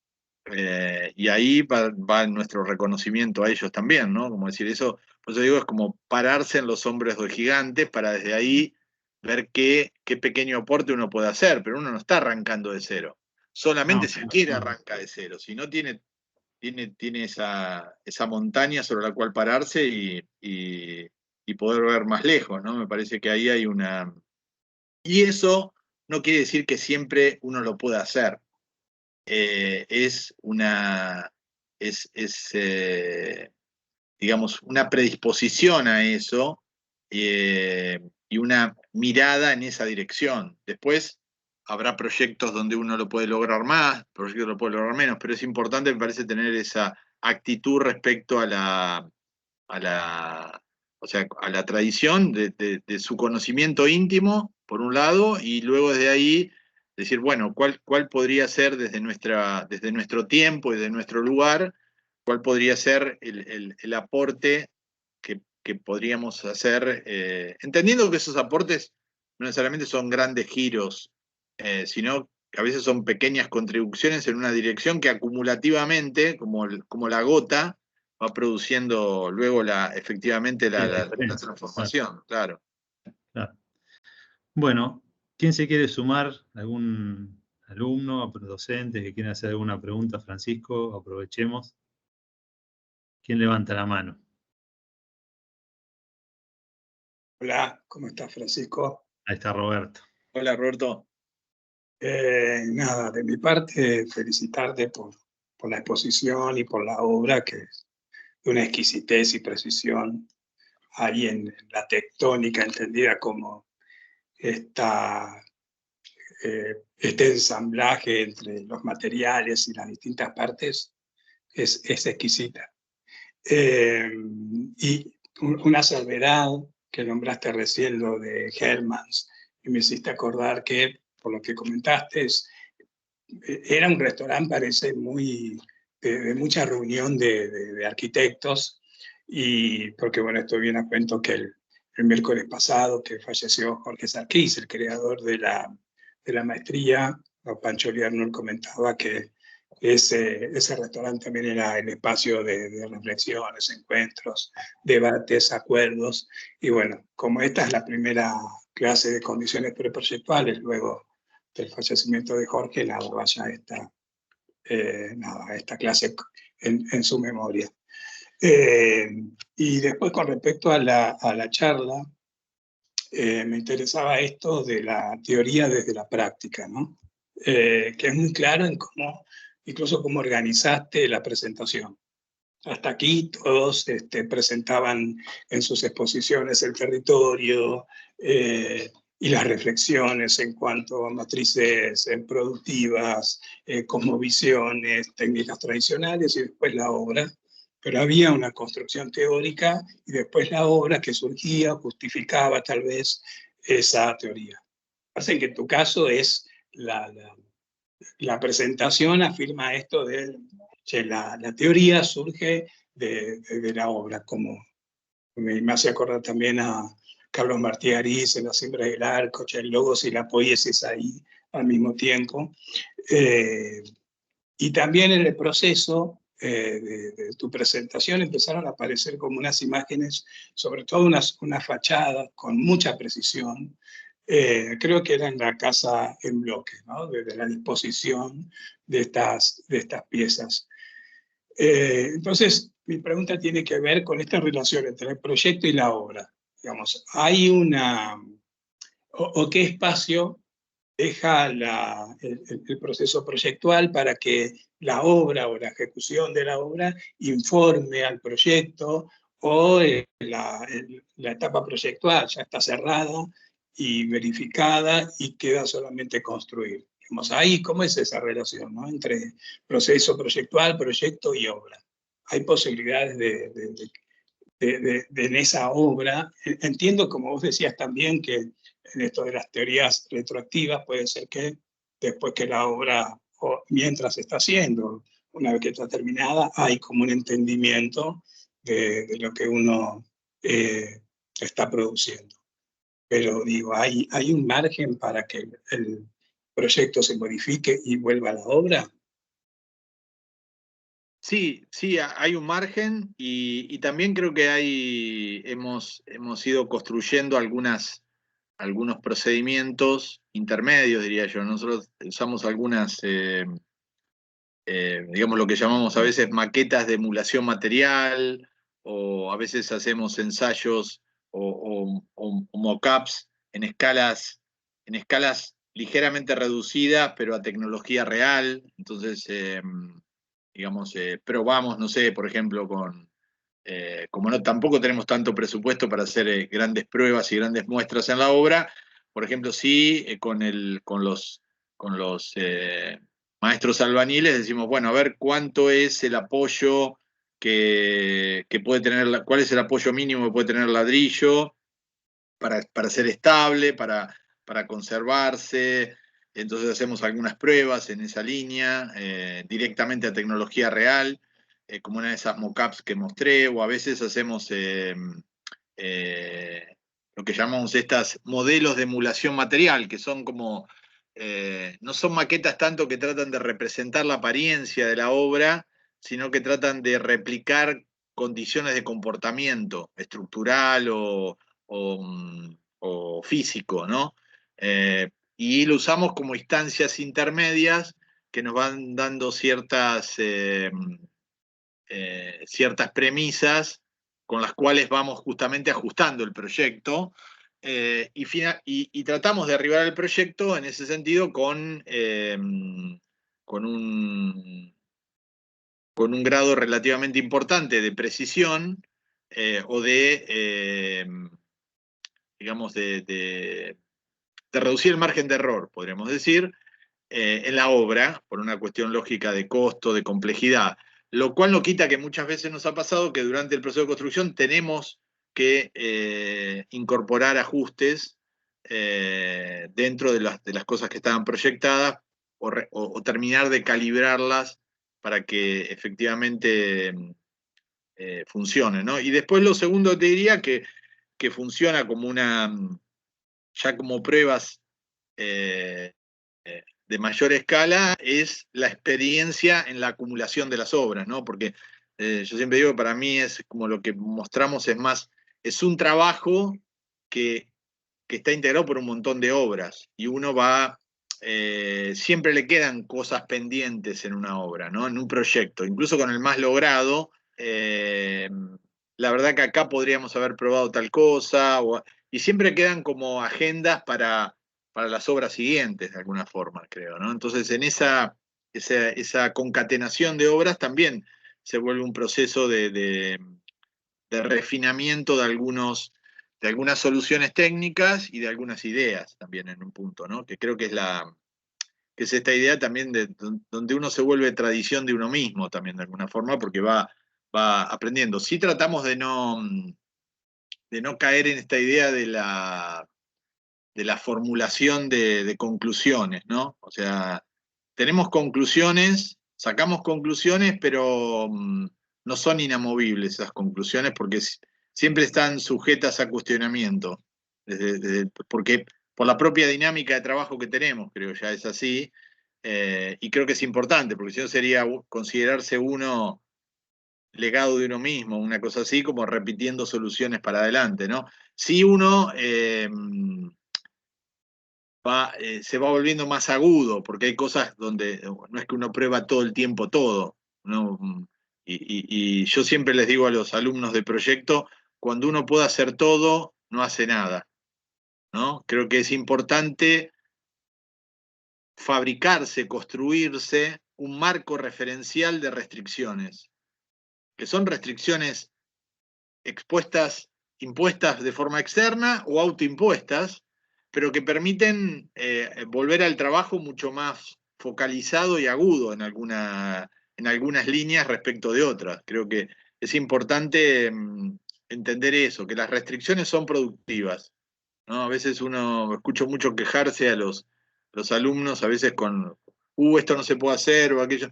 Y ahí va nuestro reconocimiento a ellos también, ¿no? Como decir, eso, por eso digo, es como pararse en los hombros de gigantes para desde ahí ver qué pequeño aporte uno puede hacer, pero uno no está arrancando de cero. Solamente si quiere arranca de cero, si no tiene esa montaña sobre la cual pararse y poder ver más lejos, ¿no? Me parece que ahí hay una... Y eso no quiere decir que siempre uno lo pueda hacer. Es digamos, una predisposición a eso, y una mirada en esa dirección. Después habrá proyectos donde uno lo puede lograr más, proyectos lo puede lograr menos, pero es importante, me parece, tener esa actitud respecto a la tradición de su conocimiento íntimo, por un lado, y luego de ahí decir, bueno, ¿cuál podría ser desde nuestro tiempo y de nuestro lugar, cuál podría ser el aporte que podríamos hacer, entendiendo que esos aportes no necesariamente son grandes giros, sino que a veces son pequeñas contribuciones en una dirección que acumulativamente, como la gota, va produciendo luego efectivamente la transformación, claro. Bueno, ¿quién se quiere sumar? ¿Algún alumno, docente que quiera hacer alguna pregunta, Francisco? Aprovechemos. ¿Quién levanta la mano? Hola, ¿cómo estás, Francisco? Ahí está Roberto. Hola, Roberto. Nada, de mi parte, felicitarte por la exposición y por la obra, que es de una exquisitez y precisión ahí en la tectónica, entendida como este ensamblaje entre los materiales y las distintas partes, es exquisita. Y una salvedad que nombraste recién, lo de Hermans, y me hiciste acordar que, por lo que comentaste, era un restaurante, parece, de mucha reunión de arquitectos, y porque, bueno, estoy bien a cuento que el miércoles pasado que falleció Jorge Sarkis, el creador de la maestría, Pancho Liarnol comentaba que ese restaurante también era el espacio de reflexiones, encuentros, debates, acuerdos, y bueno, como esta es la primera clase de condiciones preproyectuales, luego del fallecimiento de Jorge, vaya esta clase en su memoria. Y después, con respecto a la charla, me interesaba esto de la teoría desde la práctica, ¿no? Que es muy claro en incluso cómo organizaste la presentación. Hasta aquí todos presentaban en sus exposiciones el territorio y las reflexiones en cuanto a matrices productivas, cosmovisiones, técnicas tradicionales y después la obra. Pero había una construcción teórica y después la obra que surgía justificaba tal vez esa teoría. Así que en tu caso es la presentación afirma esto de que la teoría surge de la obra, como me hace acordar también a Carlos Martí Ariz en La siembra del arco, el logos y la poiesis ahí al mismo tiempo. Y también en el proceso de tu presentación empezaron a aparecer como unas imágenes, sobre todo unas fachadas con mucha precisión. Creo que era en la casa en bloque, ¿no? Desde la disposición de estas piezas. Entonces, mi pregunta tiene que ver con esta relación entre el proyecto y la obra. Digamos, ¿hay o qué espacio deja el proceso proyectual para que la obra o la ejecución de la obra informe al proyecto, o la etapa proyectual ya está cerrada y verificada y queda solamente construir? Digamos, ahí, ¿cómo es esa relación, ¿no? Entre proceso proyectual, proyecto y obra? ¿Hay posibilidades en esa obra? Entiendo, como vos decías también, que en esto de las teorías retroactivas puede ser que después que la obra, o mientras está haciendo, una vez que está terminada, hay como un entendimiento de lo que uno está produciendo. Pero digo, ¿hay un margen para que el proyecto se modifique y vuelva a la obra? Sí, sí, hay un margen y también creo que hemos ido construyendo algunos procedimientos intermedios, diría yo. Nosotros usamos algunas, digamos, lo que llamamos a veces maquetas de emulación material, o a veces hacemos ensayos o mock-ups en escalas ligeramente reducidas, pero a tecnología real. Entonces, digamos, probamos, no sé, por ejemplo, como no tampoco tenemos tanto presupuesto para hacer grandes pruebas y grandes muestras en la obra, por ejemplo, sí, con los maestros albañiles decimos, bueno, a ver cuánto es el apoyo que puede tener, cuál es el apoyo mínimo que puede tener el ladrillo para ser estable, para conservarse. Entonces hacemos algunas pruebas en esa línea, directamente a tecnología real, como una de esas mockups que mostré, o a veces hacemos lo que llamamos estas modelos de emulación material, que son como, no son maquetas tanto que tratan de representar la apariencia de la obra, sino que tratan de replicar condiciones de comportamiento estructural o físico, ¿no? Y lo usamos como instancias intermedias que nos van dando ciertas premisas con las cuales vamos justamente ajustando el proyecto, y tratamos de arribar al proyecto en ese sentido con un grado relativamente importante de precisión, o digamos, de reducir el margen de error, podríamos decir, en la obra, por una cuestión lógica de costo, de complejidad. Lo cual no quita que muchas veces nos ha pasado que durante el proceso de construcción tenemos que incorporar ajustes dentro de las cosas que estaban proyectadas, o terminar de calibrarlas para que efectivamente funcione, ¿no? Y después lo segundo te diría que funciona como ya como pruebas de mayor escala, es la experiencia en la acumulación de las obras, ¿no? Porque yo siempre digo que para mí es como lo que mostramos es un trabajo que está integrado por un montón de obras, y uno siempre le quedan cosas pendientes en una obra, ¿no? En un proyecto, incluso con el más logrado, la verdad que acá podríamos haber probado tal cosa, y siempre quedan como agendas para las obras siguientes, de alguna forma, creo, ¿no? Entonces, en esa concatenación de obras también se vuelve un proceso de refinamiento de algunas soluciones técnicas y de algunas ideas también en un punto, ¿no? Que creo que es esta idea también donde uno se vuelve tradición de uno mismo también, de alguna forma, porque va aprendiendo. Sí tratamos de no caer en esta idea la formulación de conclusiones, ¿no? O sea, tenemos conclusiones, sacamos conclusiones, pero no son inamovibles esas conclusiones porque siempre están sujetas a cuestionamiento. Porque por la propia dinámica de trabajo que tenemos, creo ya es así, y creo que es importante, porque si no sería considerarse uno legado de uno mismo, una cosa así, como repitiendo soluciones para adelante, ¿no? Si uno se va volviendo más agudo, porque hay cosas donde no es que uno prueba todo el tiempo todo, ¿no? Y yo siempre les digo a los alumnos de proyecto, cuando uno puede hacer todo, no hace nada, ¿no? Creo que es importante fabricarse, construirse un marco referencial de restricciones, que son restricciones impuestas de forma externa o autoimpuestas, pero que permiten volver al trabajo mucho más focalizado y agudo en algunas líneas respecto de otras. Creo que es importante entender eso, que las restricciones son productivas, ¿no? A veces escucho mucho quejarse a los alumnos, a veces con, esto no se puede hacer o aquello.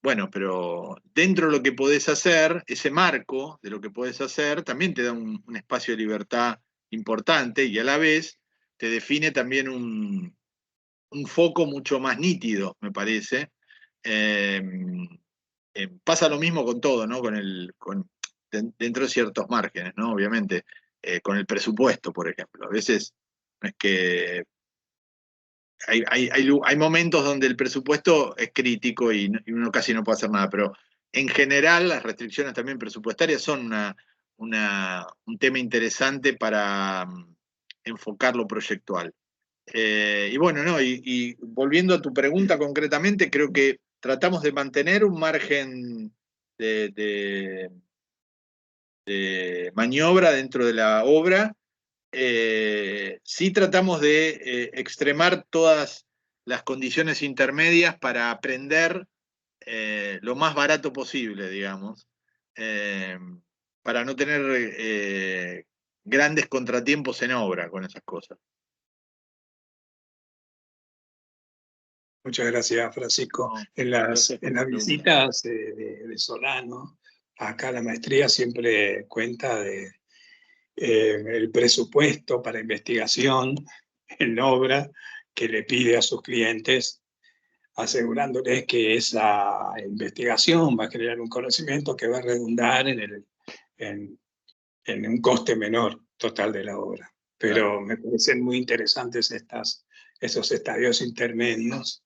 Bueno, pero dentro de lo que podés hacer, ese marco de lo que podés hacer, también te da un espacio de libertad importante y a la vez te define también un foco mucho más nítido, me parece. Pasa lo mismo con todo, ¿no? Dentro de ciertos márgenes, ¿no? Obviamente, con el presupuesto, por ejemplo. A veces no es que hay momentos donde el presupuesto es crítico y uno casi no puede hacer nada, pero en general las restricciones también presupuestarias son un tema interesante para enfocar lo proyectual. Y bueno, no, y volviendo a tu pregunta concretamente, creo que tratamos de mantener un margen de maniobra dentro de la obra. Sí tratamos de extremar todas las condiciones intermedias para aprender lo más barato posible, digamos, para no tener grandes contratiempos en obra con esas cosas. Muchas gracias, Francisco. No, En gracias por las la pregunta. visitas de Solano, acá la maestría siempre cuenta de el presupuesto para investigación en obra que le pide a sus clientes, asegurándoles que esa investigación va a generar un conocimiento que va a redundar en un coste menor total de la obra. Pero me parecen muy interesantes esos estadios intermedios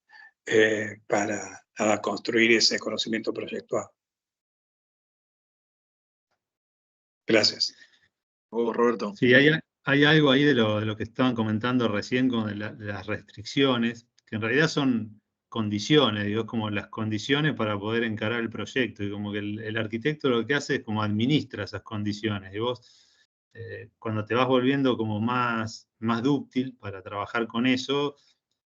para construir ese conocimiento proyectual. Gracias. ¿Vos, Roberto? Sí, hay algo ahí de lo que estaban comentando recién con las restricciones, que en realidad son condiciones, digo, como las condiciones para poder encarar el proyecto, y como que el arquitecto lo que hace es como administra esas condiciones, y vos cuando te vas volviendo como más dúctil para trabajar con eso,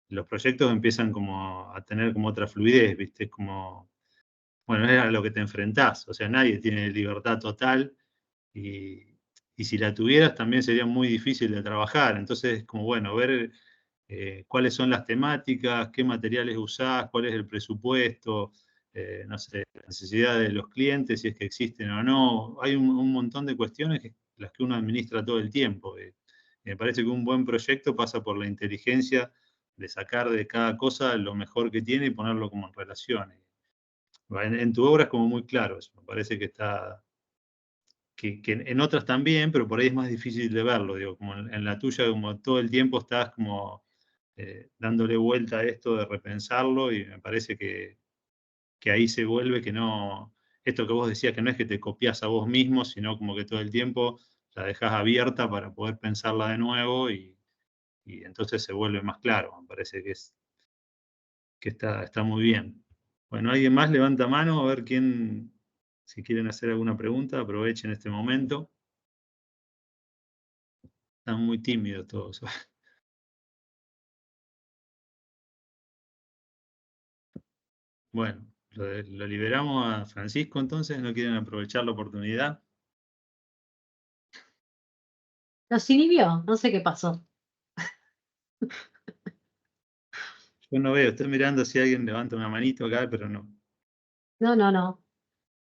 los proyectos empiezan como a tener como otra fluidez, ¿viste? Como, bueno, es a lo que te enfrentás, o sea, nadie tiene libertad total, y si la tuvieras también sería muy difícil de trabajar. Entonces es como, bueno, ver cuáles son las temáticas, qué materiales usás, cuál es el presupuesto, no sé, la necesidad de los clientes, si es que existen o no. Hay un montón de cuestiones las que uno administra todo el tiempo. Me parece que un buen proyecto pasa por la inteligencia de sacar de cada cosa lo mejor que tiene y ponerlo como en relación. En tu obra es como muy claro eso, me parece que está... Que en otras también, pero por ahí es más difícil de verlo, digo, como en la tuya, como todo el tiempo estás como dándole vuelta a esto de repensarlo, y me parece que ahí se vuelve que no, esto que vos decías, que no es que te copias a vos mismo, sino como que todo el tiempo la dejas abierta para poder pensarla de nuevo, y entonces se vuelve más claro. Me parece que está muy bien. Bueno, ¿alguien más levanta mano? A ver quién, si quieren hacer alguna pregunta, aprovechen este momento. Están muy tímidos todos. Bueno, lo liberamos a Francisco entonces, ¿no quieren aprovechar la oportunidad? Nos inhibió, no sé qué pasó. Yo no veo, estoy mirando si alguien levanta una manito acá, pero no. No, no, no.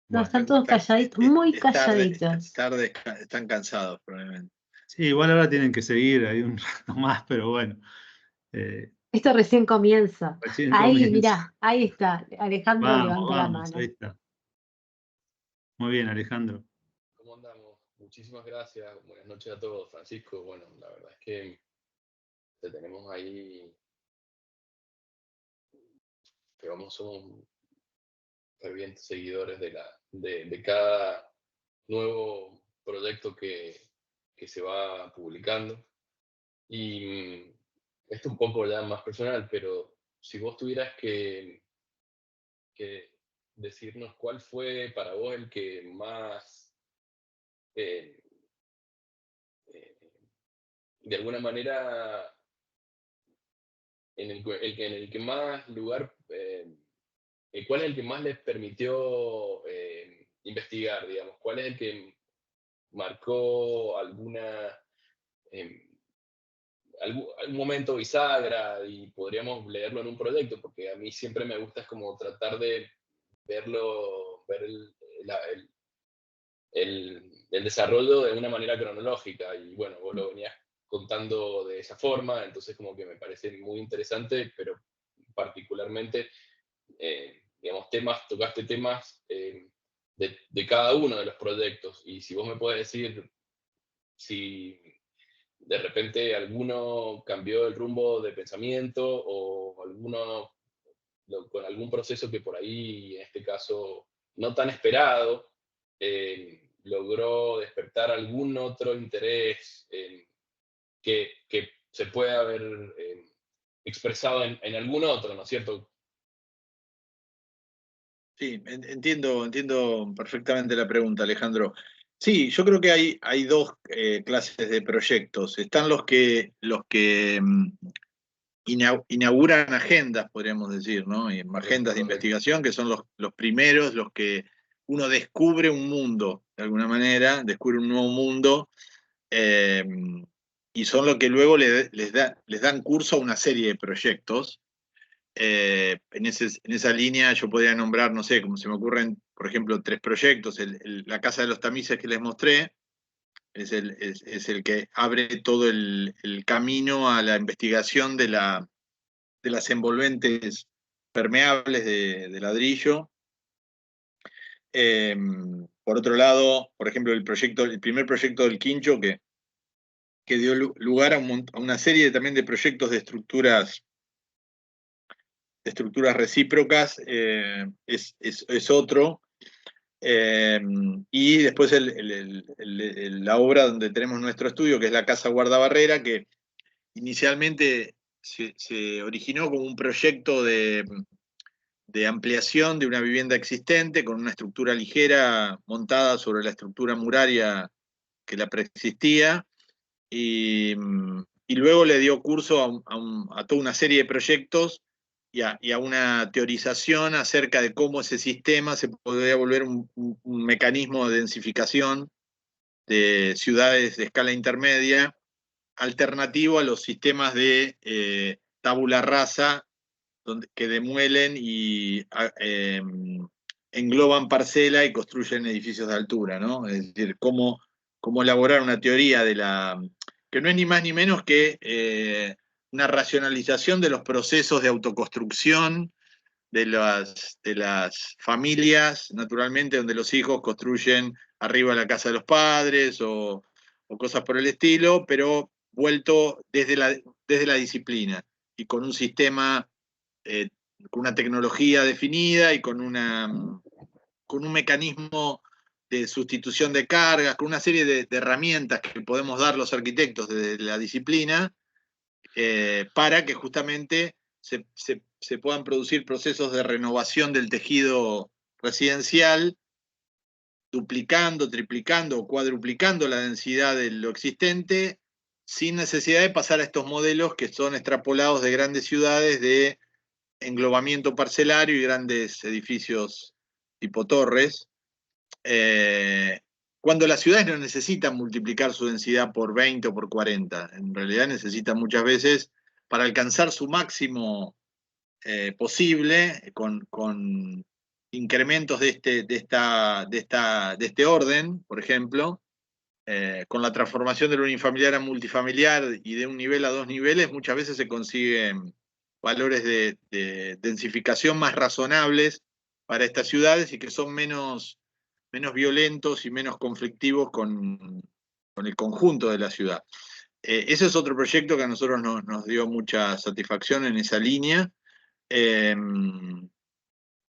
No, Bueno, están todos calladitos, muy calladitos. Están cansados probablemente. sí, igual ahora tienen que seguir ahí un rato más, pero bueno. Esto recién comienza. Recién Ahí, comienza. mirá, ahí está. Alejandro Vamos, levanta la vamos, mano. ahí está. Muy bien, Alejandro. ¿Cómo andamos? Muchísimas gracias. Buenas noches a todos, Francisco. Bueno, la verdad es que te tenemos ahí, que somos fervientes seguidores de cada nuevo proyecto que se va publicando. Y esto un poco ya más personal, pero si vos tuvieras que decirnos cuál fue para vos el que más, eh, de alguna manera, en el que más lugar, ¿cuál es el que más les permitió investigar, digamos? ¿Cuál es el que marcó eh, algún momento bisagra y podríamos leerlo en un proyecto? Porque a mí siempre me gusta es como tratar de verlo, ver el desarrollo de una manera cronológica, y bueno, vos lo venías contando de esa forma, entonces como que me parece muy interesante, pero particularmente, digamos, tocaste temas de cada uno de los proyectos, y si vos me puedes decir si de repente alguno cambió el rumbo de pensamiento o alguno con algún proceso que por ahí, en este caso, no tan esperado, logró despertar algún otro interés que se puede haber expresado en algún otro, ¿no es cierto? Sí, entiendo perfectamente la pregunta, Alejandro. Sí, yo creo que hay dos clases de proyectos. Están los que inauguran agendas, podríamos decir, ¿no? Y agendas de investigación, que son los primeros, los que uno descubre un mundo, de alguna manera, descubre un nuevo mundo, y son los que luego les dan curso a una serie de proyectos. En esa línea yo podría nombrar, no sé, como se me ocurren, por ejemplo, 3 proyectos. La Casa de los Tamices que les mostré es el que abre todo el camino a la investigación de las envolventes permeables de ladrillo. Por otro lado, por ejemplo, el primer proyecto del Quincho que dio lugar a una serie también de proyectos de estructuras recíprocas, es otro. Y después la obra donde tenemos nuestro estudio, que es la Casa Guardabarrera, que inicialmente se originó como un proyecto de ampliación de una vivienda existente con una estructura ligera montada sobre la estructura muraria que la preexistía, y luego le dio curso a toda una serie de proyectos y a una teorización acerca de cómo ese sistema se podría volver un mecanismo de densificación de ciudades de escala intermedia, alternativo a los sistemas de tabula rasa, que demuelen y engloban parcela y construyen edificios de altura, ¿no? Es decir, cómo elaborar una teoría que no es ni más ni menos que una racionalización de los procesos de autoconstrucción de las familias, naturalmente, donde los hijos construyen arriba la casa de los padres o cosas por el estilo, pero vuelto desde la disciplina y con un sistema, con una tecnología definida y con un mecanismo de sustitución de cargas, con una serie de herramientas que podemos dar los arquitectos desde la disciplina, para que justamente se puedan producir procesos de renovación del tejido residencial, duplicando, triplicando o cuadruplicando la densidad de lo existente, sin necesidad de pasar a estos modelos que son extrapolados de grandes ciudades de englobamiento parcelario y grandes edificios tipo torres, cuando las ciudades no necesitan multiplicar su densidad por 20 o por 40, en realidad necesitan muchas veces para alcanzar su máximo posible, con incrementos de este orden, por ejemplo, con la transformación del unifamiliar a multifamiliar y de un nivel a 2 niveles, muchas veces se consiguen valores de densificación más razonables para estas ciudades y que son menos violentos y menos conflictivos con el conjunto de la ciudad. Ese es otro proyecto que a nosotros nos dio mucha satisfacción en esa línea.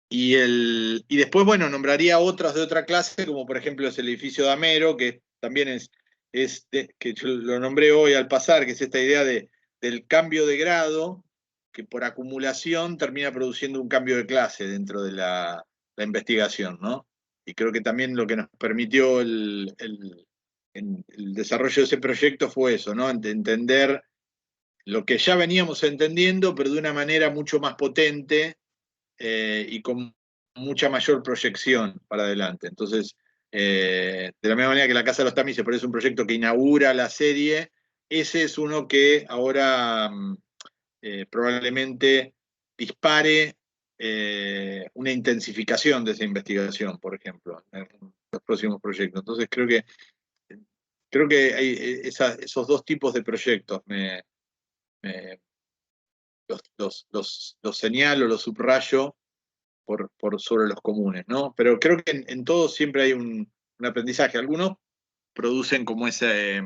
Y después, bueno, nombraría otras de otra clase, como por ejemplo es el edificio de Amero, que también que yo lo nombré hoy al pasar, que es esta idea del cambio de grado, que por acumulación termina produciendo un cambio de clase dentro de la investigación, ¿no? Y creo que también lo que nos permitió el desarrollo de ese proyecto fue eso, ¿no? Entender lo que ya veníamos entendiendo, pero de una manera mucho más potente y con mucha mayor proyección para adelante. Entonces, de la misma manera que La Casa de los Tamices, pero es un proyecto que inaugura la serie, ese es uno que ahora probablemente dispare una intensificación de esa investigación, por ejemplo, en los próximos proyectos. Entonces, creo que hay esos dos tipos de proyectos los señalo, los subrayo sobre los comunes, ¿no? Pero creo que en todos siempre hay un aprendizaje. Algunos producen como ese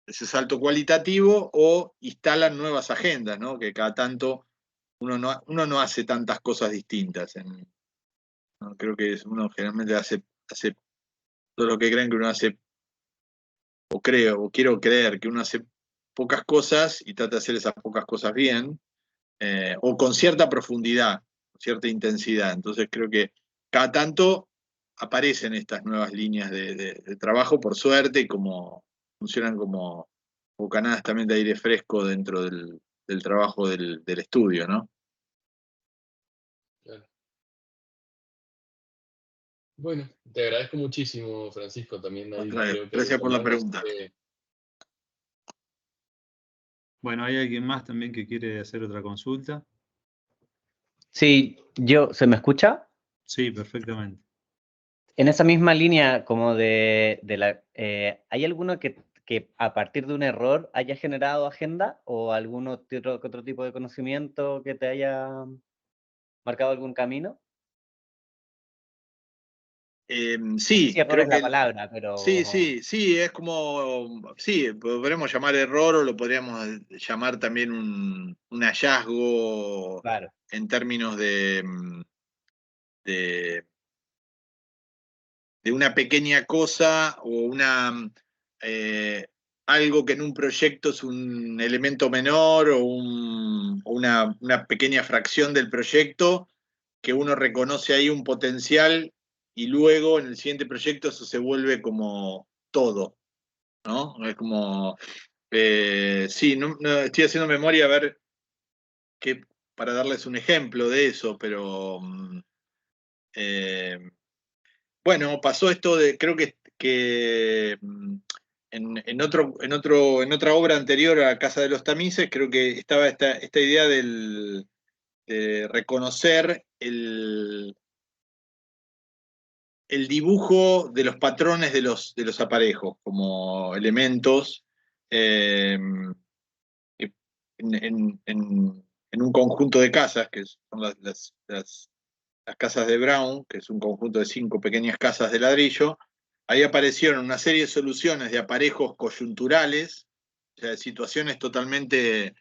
salto cualitativo o instalan nuevas agendas, ¿no? Que cada tanto uno no hace tantas cosas distintas. ¿No? Creo que uno generalmente hace todo lo que creen que uno hace, o creo, o quiero creer que uno hace pocas cosas y trata de hacer esas pocas cosas bien, o con cierta profundidad, cierta intensidad. Entonces creo que cada tanto aparecen estas nuevas líneas de trabajo, por suerte, y como funcionan como bocanadas también de aire fresco dentro del trabajo del estudio, ¿no? Claro. Bueno, te agradezco muchísimo, Francisco, también ahí creo que Gracias por la retomamos pregunta. Bueno, ¿hay alguien más también que quiere hacer otra consulta? Sí, ¿se me escucha? Sí, perfectamente. En esa misma línea como ¿hay alguno que a partir de un error haya generado agenda o algún otro tipo de conocimiento que te haya marcado algún camino? Sí, Si error creo es la que palabra, pero... sí, es como, sí, podríamos llamar error o lo podríamos llamar también un hallazgo Claro. en términos de una pequeña cosa o algo que en un proyecto es un elemento menor o una pequeña fracción del proyecto, que uno reconoce ahí un potencial y luego en el siguiente proyecto eso se vuelve como todo, ¿no? Es como, sí, no, estoy haciendo memoria a ver para darles un ejemplo de eso, pero bueno, pasó esto creo que en otra obra anterior a Casa de los Tamices, creo que estaba esta idea de reconocer el dibujo de los patrones de los aparejos como elementos en un conjunto de casas, que son las casas de Brown, que es un conjunto de 5 pequeñas casas de ladrillo. Ahí aparecieron una serie de soluciones de aparejos coyunturales, o sea, de situaciones totalmente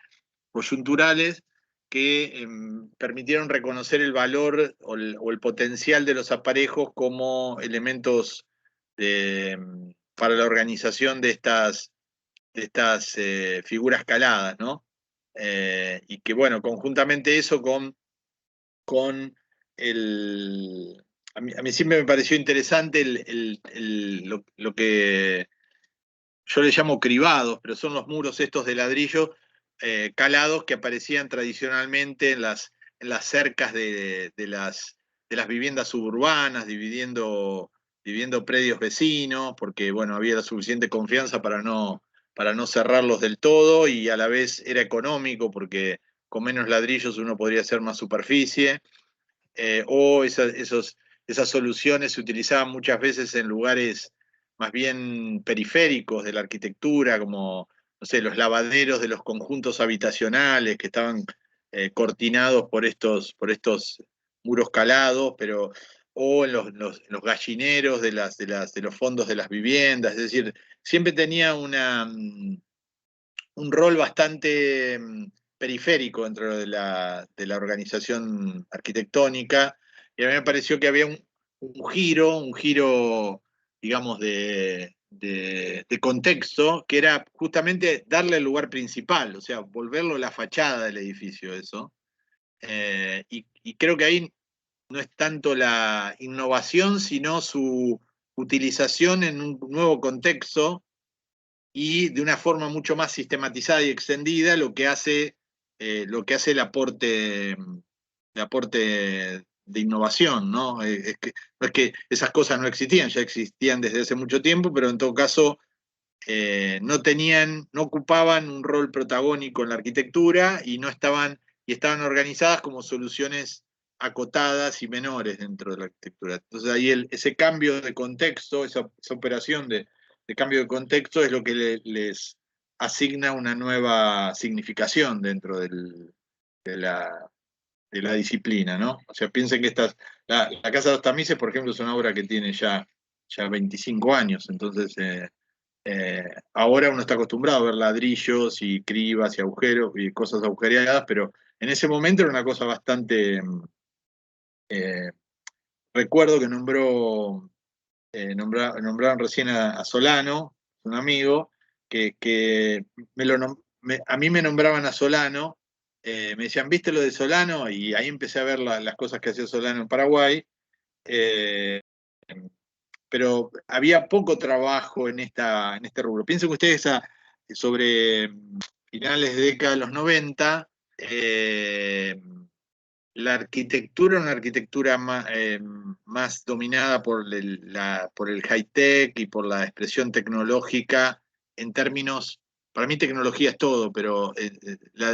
coyunturales, que permitieron reconocer el valor o el potencial de los aparejos como elementos para la organización de estas figuras caladas, ¿no? Y que, bueno, conjuntamente eso con a mí siempre me pareció interesante lo que yo le llamo cribados, pero son los muros estos de ladrillo calados que aparecían tradicionalmente en las cercas de las viviendas suburbanas, dividiendo predios vecinos, porque bueno, había la suficiente confianza para no no cerrarlos del todo, y a la vez era económico porque con menos ladrillos uno podría hacer más superficie, o esas soluciones se utilizaban muchas veces en lugares más bien periféricos de la arquitectura, como, no sé, los lavaderos de los conjuntos habitacionales que estaban cortinados por estos muros calados, o en los gallineros de los fondos de las viviendas. Es decir, siempre tenía un rol bastante periférico dentro de la organización arquitectónica, y a mí me pareció que había un giro, digamos, de contexto, que era justamente darle el lugar principal, o sea, volverlo la fachada del edificio, eso. Y creo que ahí no es tanto la innovación, sino su utilización en un nuevo contexto y de una forma mucho más sistematizada y extendida, lo que hace el aporte de innovación, ¿no? No es que esas cosas no existían, ya existían desde hace mucho tiempo, pero en todo caso no ocupaban un rol protagónico en la arquitectura y estaban organizadas como soluciones acotadas y menores dentro de la arquitectura. Entonces ahí ese cambio de contexto, esa operación de cambio de contexto es lo que les asigna una nueva significación dentro de la disciplina, ¿no? O sea, piensen que la Casa de los Tamices, por ejemplo, es una obra que tiene ya 25 años, entonces ahora uno está acostumbrado a ver ladrillos y cribas y agujeros y cosas agujereadas, pero en ese momento era una cosa bastante... recuerdo que nombraron recién a Solano, un amigo, que a mí me nombraban a Solano, me decían, ¿viste lo de Solano? Y ahí empecé a ver las cosas que hacía Solano en Paraguay, pero había poco trabajo en este rubro. Piensen ustedes sobre finales de década de los 90, la arquitectura, una arquitectura más dominada por el high-tech y por la expresión tecnológica en términos, para mí tecnología es todo, pero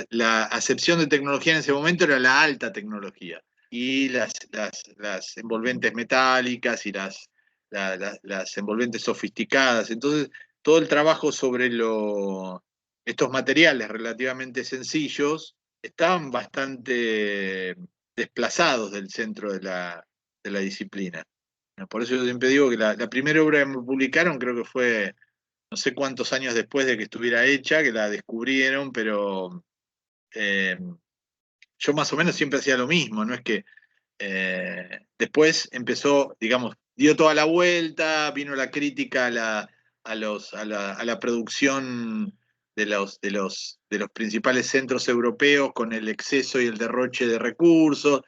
la acepción de tecnología en ese momento era la alta tecnología, y las envolventes metálicas y las envolventes sofisticadas. Entonces, todo el trabajo sobre estos materiales relativamente sencillos estaban bastante desplazados del centro de la disciplina. Por eso yo siempre digo que la primera obra que me publicaron creo que fue no sé cuántos años después de que estuviera hecha, que la descubrieron, pero yo más o menos siempre hacía lo mismo, no es que después empezó, digamos, dio toda la vuelta, vino la crítica a la producción de los principales centros europeos con el exceso y el derroche de recursos.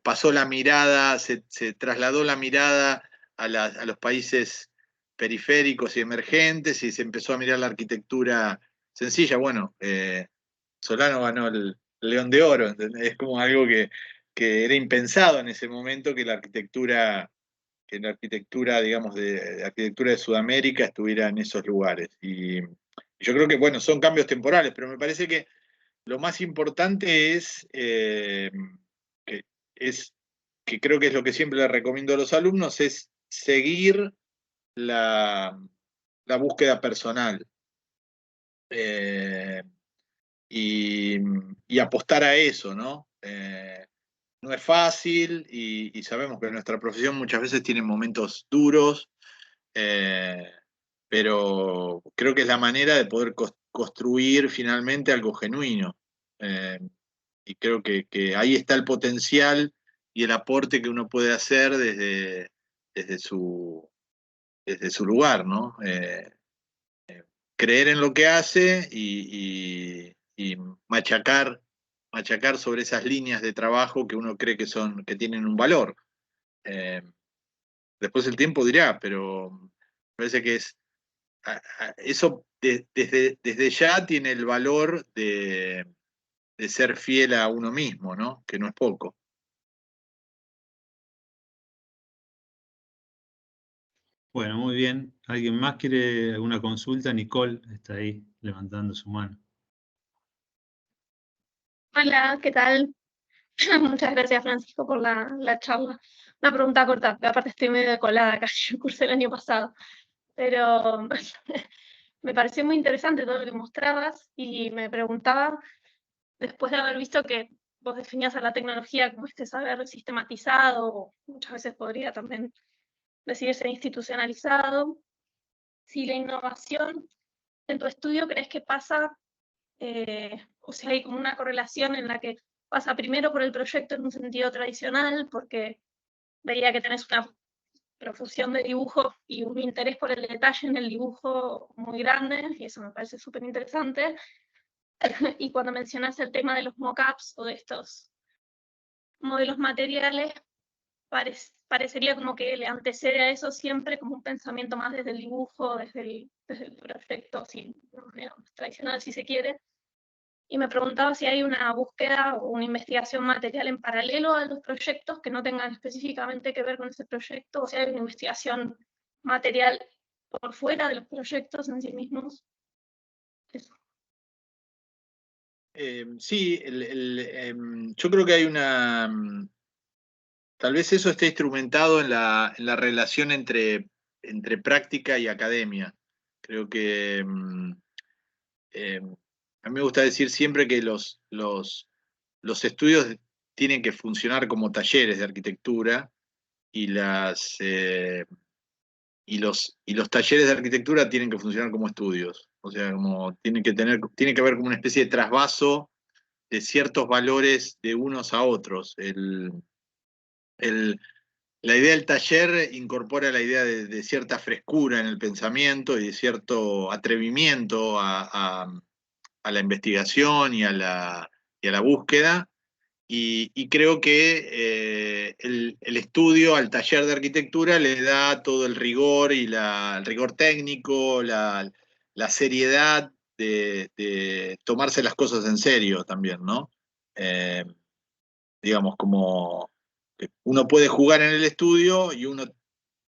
Pasó la mirada, se trasladó la mirada a los países periféricos y emergentes, y se empezó a mirar la arquitectura sencilla. Bueno, Solano ganó el León de Oro, ¿entendés? Es como algo que era impensado en ese momento, que la arquitectura, digamos, de arquitectura de Sudamérica estuviera en esos lugares. Y yo creo que, bueno, son cambios temporales, pero me parece que lo más importante que creo que es lo que siempre le recomiendo a los alumnos, es seguir la búsqueda personal. Y apostar a eso, ¿no? No es fácil, y sabemos que nuestra profesión muchas veces tiene momentos duros, pero creo que es la manera de poder construir finalmente algo genuino. Y creo que ahí está el potencial y el aporte que uno puede hacer desde su lugar, ¿no? Creer en lo que hace y machacar sobre esas líneas de trabajo que uno cree que tienen un valor. Después el tiempo dirá, pero me parece que eso desde ya tiene el valor de ser fiel a uno mismo, ¿no? Que no es poco. Bueno, muy bien. ¿Alguien más quiere alguna consulta? Nicole está ahí levantando su mano. Hola, ¿qué tal? Muchas gracias, Francisco, por la charla. Una pregunta corta, porque aparte estoy medio colada acá, yo cursé el año pasado, pero me pareció muy interesante todo lo que mostrabas y me preguntaba, después de haber visto que vos definías a la tecnología como este saber sistematizado, o muchas veces podría también decirse institucionalizado, si la innovación en tu estudio crees que pasa, o sea, hay como una correlación en la que pasa primero por el proyecto en un sentido tradicional, porque veía que tenés una profusión de dibujo y un interés por el detalle en el dibujo muy grande, y eso me parece súper interesante. Y cuando mencionas el tema de los mockups o de estos modelos materiales, parecería como que le antecede a eso siempre como un pensamiento más desde el dibujo, desde el proyecto, así, digamos, tradicional si se quiere. Y me preguntaba si hay una búsqueda o una investigación material en paralelo a los proyectos que no tengan específicamente que ver con ese proyecto, o si hay una investigación material por fuera de los proyectos en sí mismos. Eso. Sí, yo creo que hay una... Tal vez eso esté instrumentado en la relación entre práctica y academia. Creo que a mí me gusta decir siempre que los estudios tienen que funcionar como talleres de arquitectura y los talleres de arquitectura tienen que funcionar como estudios. O sea, como tiene que haber como una especie de trasvaso de ciertos valores de unos a otros. La idea del taller incorpora la idea de cierta frescura en el pensamiento y de cierto atrevimiento a la investigación y a la búsqueda. Y creo que el estudio al taller de arquitectura le da todo el rigor y el rigor técnico, la seriedad de tomarse las cosas en serio también, ¿no? Digamos, como que uno puede jugar en el estudio y uno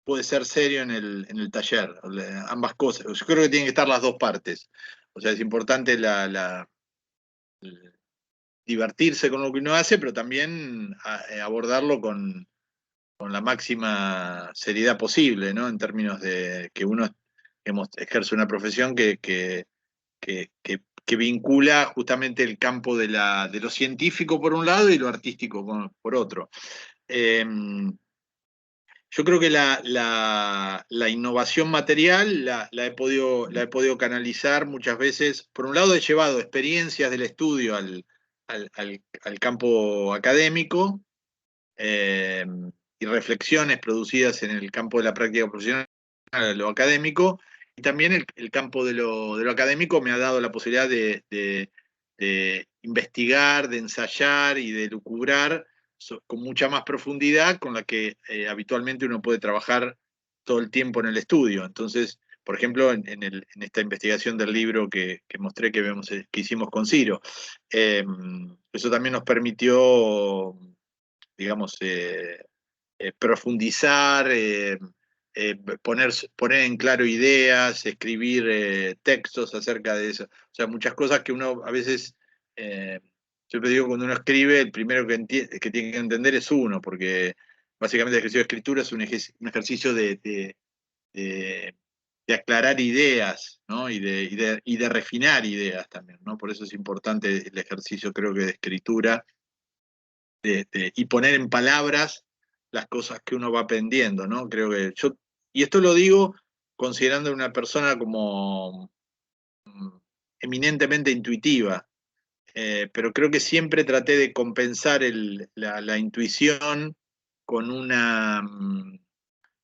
puede ser serio en el taller, ambas cosas. Yo creo que tienen que estar las dos partes. O sea, es importante divertirse con lo que uno hace, pero también abordarlo con la máxima seriedad posible, ¿no? En términos de que uno ejerce una profesión que vincula justamente el campo de lo científico por un lado y lo artístico por otro. Yo creo que la innovación material la he podido canalizar muchas veces. Por un lado, he llevado experiencias del estudio al campo académico y reflexiones producidas en el campo de la práctica profesional, a lo académico, y también el campo de lo académico me ha dado la posibilidad de investigar, de ensayar y de lucubrar con mucha más profundidad con la que habitualmente uno puede trabajar todo el tiempo en el estudio. Entonces, por ejemplo, en esta investigación del libro que mostré que hicimos con Ciro, eso también nos permitió, digamos, profundizar, poner en claro ideas, escribir textos acerca de eso. O sea, muchas cosas que uno a veces, siempre digo, cuando uno escribe, el primero que tiene que entender es uno, porque básicamente el ejercicio de escritura es un ejercicio de aclarar ideas, ¿no? Y de refinar ideas también, ¿no? Por eso es importante el ejercicio, creo que de escritura, y poner en palabras las cosas que uno va aprendiendo, ¿no? Creo que y esto lo digo considerando una persona como eminentemente intuitiva, pero creo que siempre traté de compensar la intuición con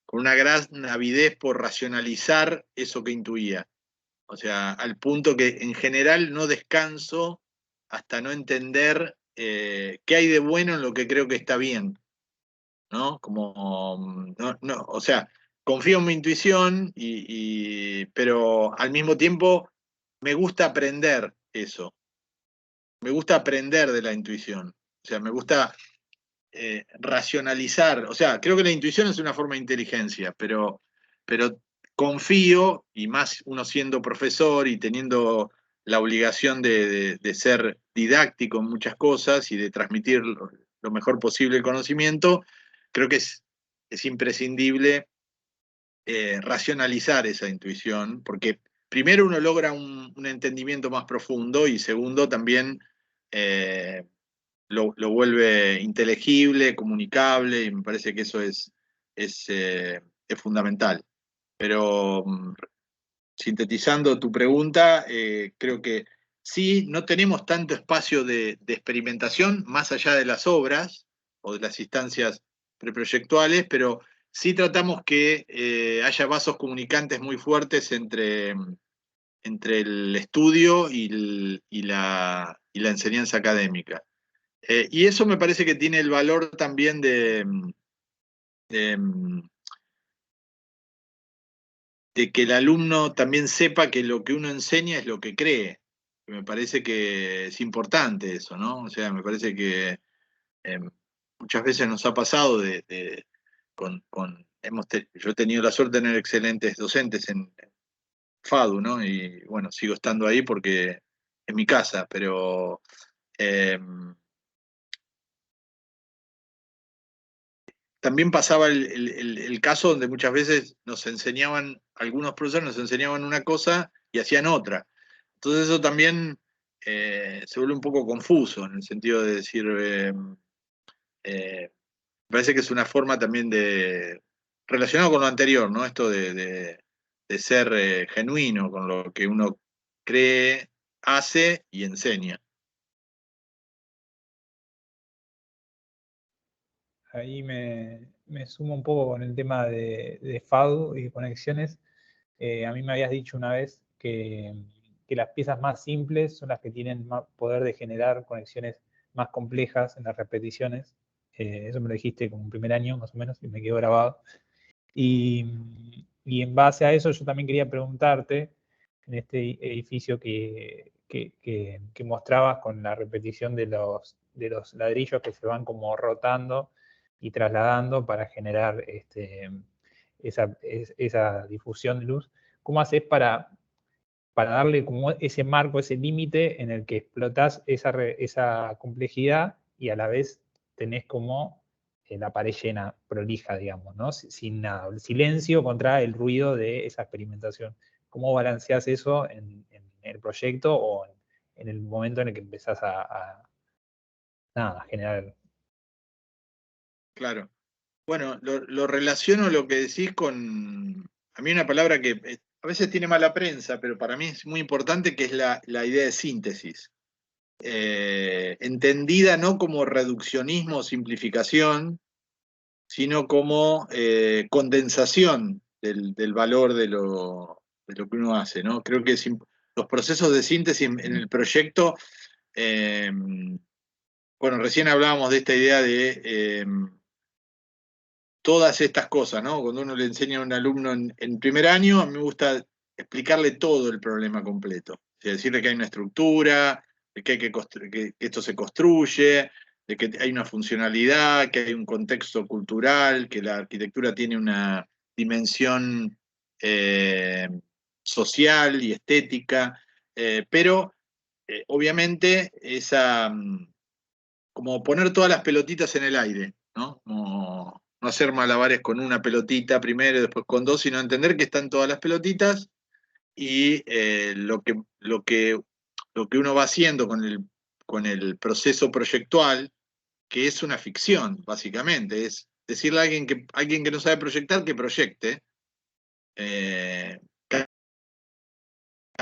con una gran avidez por racionalizar eso que intuía. O sea, al punto que en general no descanso hasta no entender qué hay de bueno en lo que creo que está bien, ¿no? Como, no, o sea, confío en mi intuición, pero al mismo tiempo me gusta aprender eso. Me gusta aprender de la intuición. O sea, me gusta racionalizar. O sea, creo que la intuición es una forma de inteligencia, pero pero confío, y más uno siendo profesor y teniendo la obligación de ser didáctico en muchas cosas y de transmitir lo mejor posible el conocimiento, creo que es imprescindible racionalizar esa intuición, porque primero uno logra un entendimiento más profundo y segundo también lo vuelve inteligible, comunicable, y me parece que eso es fundamental. Pero sintetizando tu pregunta, creo que sí, no tenemos tanto espacio de experimentación más allá de las obras o de las instancias preproyectuales, pero sí tratamos que haya vasos comunicantes muy fuertes entre el estudio y la enseñanza académica. Y eso me parece que tiene el valor también de que el alumno también sepa que lo que uno enseña es lo que cree. Me parece que es importante eso, ¿no? O sea, me parece que muchas veces nos ha pasado yo he tenido la suerte de tener excelentes docentes en FADU, ¿no? Y bueno, sigo estando ahí porque es mi casa, pero también pasaba el caso donde muchas veces algunos profesores nos enseñaban una cosa y hacían otra. Entonces eso también se vuelve un poco confuso, en el sentido de decir, me parece que es una forma también relacionado con lo anterior, ¿no? Esto de ser genuino con lo que uno cree, hace y enseña. Ahí me sumo un poco con el tema de FADU y conexiones. A mí me habías dicho una vez que las piezas más simples son las que tienen más poder de generar conexiones más complejas en las repeticiones. Eso me lo dijiste como un primer año más o menos y me quedó grabado. Y en base a eso yo también quería preguntarte, en este edificio que mostrabas con la repetición de los ladrillos que se van como rotando y trasladando para generar esa difusión de luz, ¿cómo haces para darle como ese marco, ese límite en el que explotás esa complejidad y a la vez tenés como la pared llena, prolija, digamos, ¿no? Sin nada, el silencio contra el ruido de esa experimentación? ¿Cómo balanceás eso en el proyecto o en el momento en el que empezás a generar? Claro. Bueno, lo relaciono lo que decís con, a mí una palabra que a veces tiene mala prensa, pero para mí es muy importante, que es la idea de síntesis. Entendida no como reduccionismo o simplificación, sino como condensación del valor de lo que uno hace, ¿no? Creo que los procesos de síntesis en el proyecto, bueno, recién hablábamos de esta idea de todas estas cosas, ¿no? Cuando uno le enseña a un alumno en primer año, a mí me gusta explicarle todo el problema completo. O sea, decirle que hay una estructura, de que que esto se construye, de que hay una funcionalidad, que hay un contexto cultural, que la arquitectura tiene una dimensión social y estética, pero obviamente como poner todas las pelotitas en el aire, ¿no? Como no hacer malabares con una pelotita primero y después con dos, sino entender que están todas las pelotitas y lo que uno va haciendo con el proceso proyectual, que es una ficción, básicamente, es decirle a alguien que no sabe proyectar que proyecte. Cada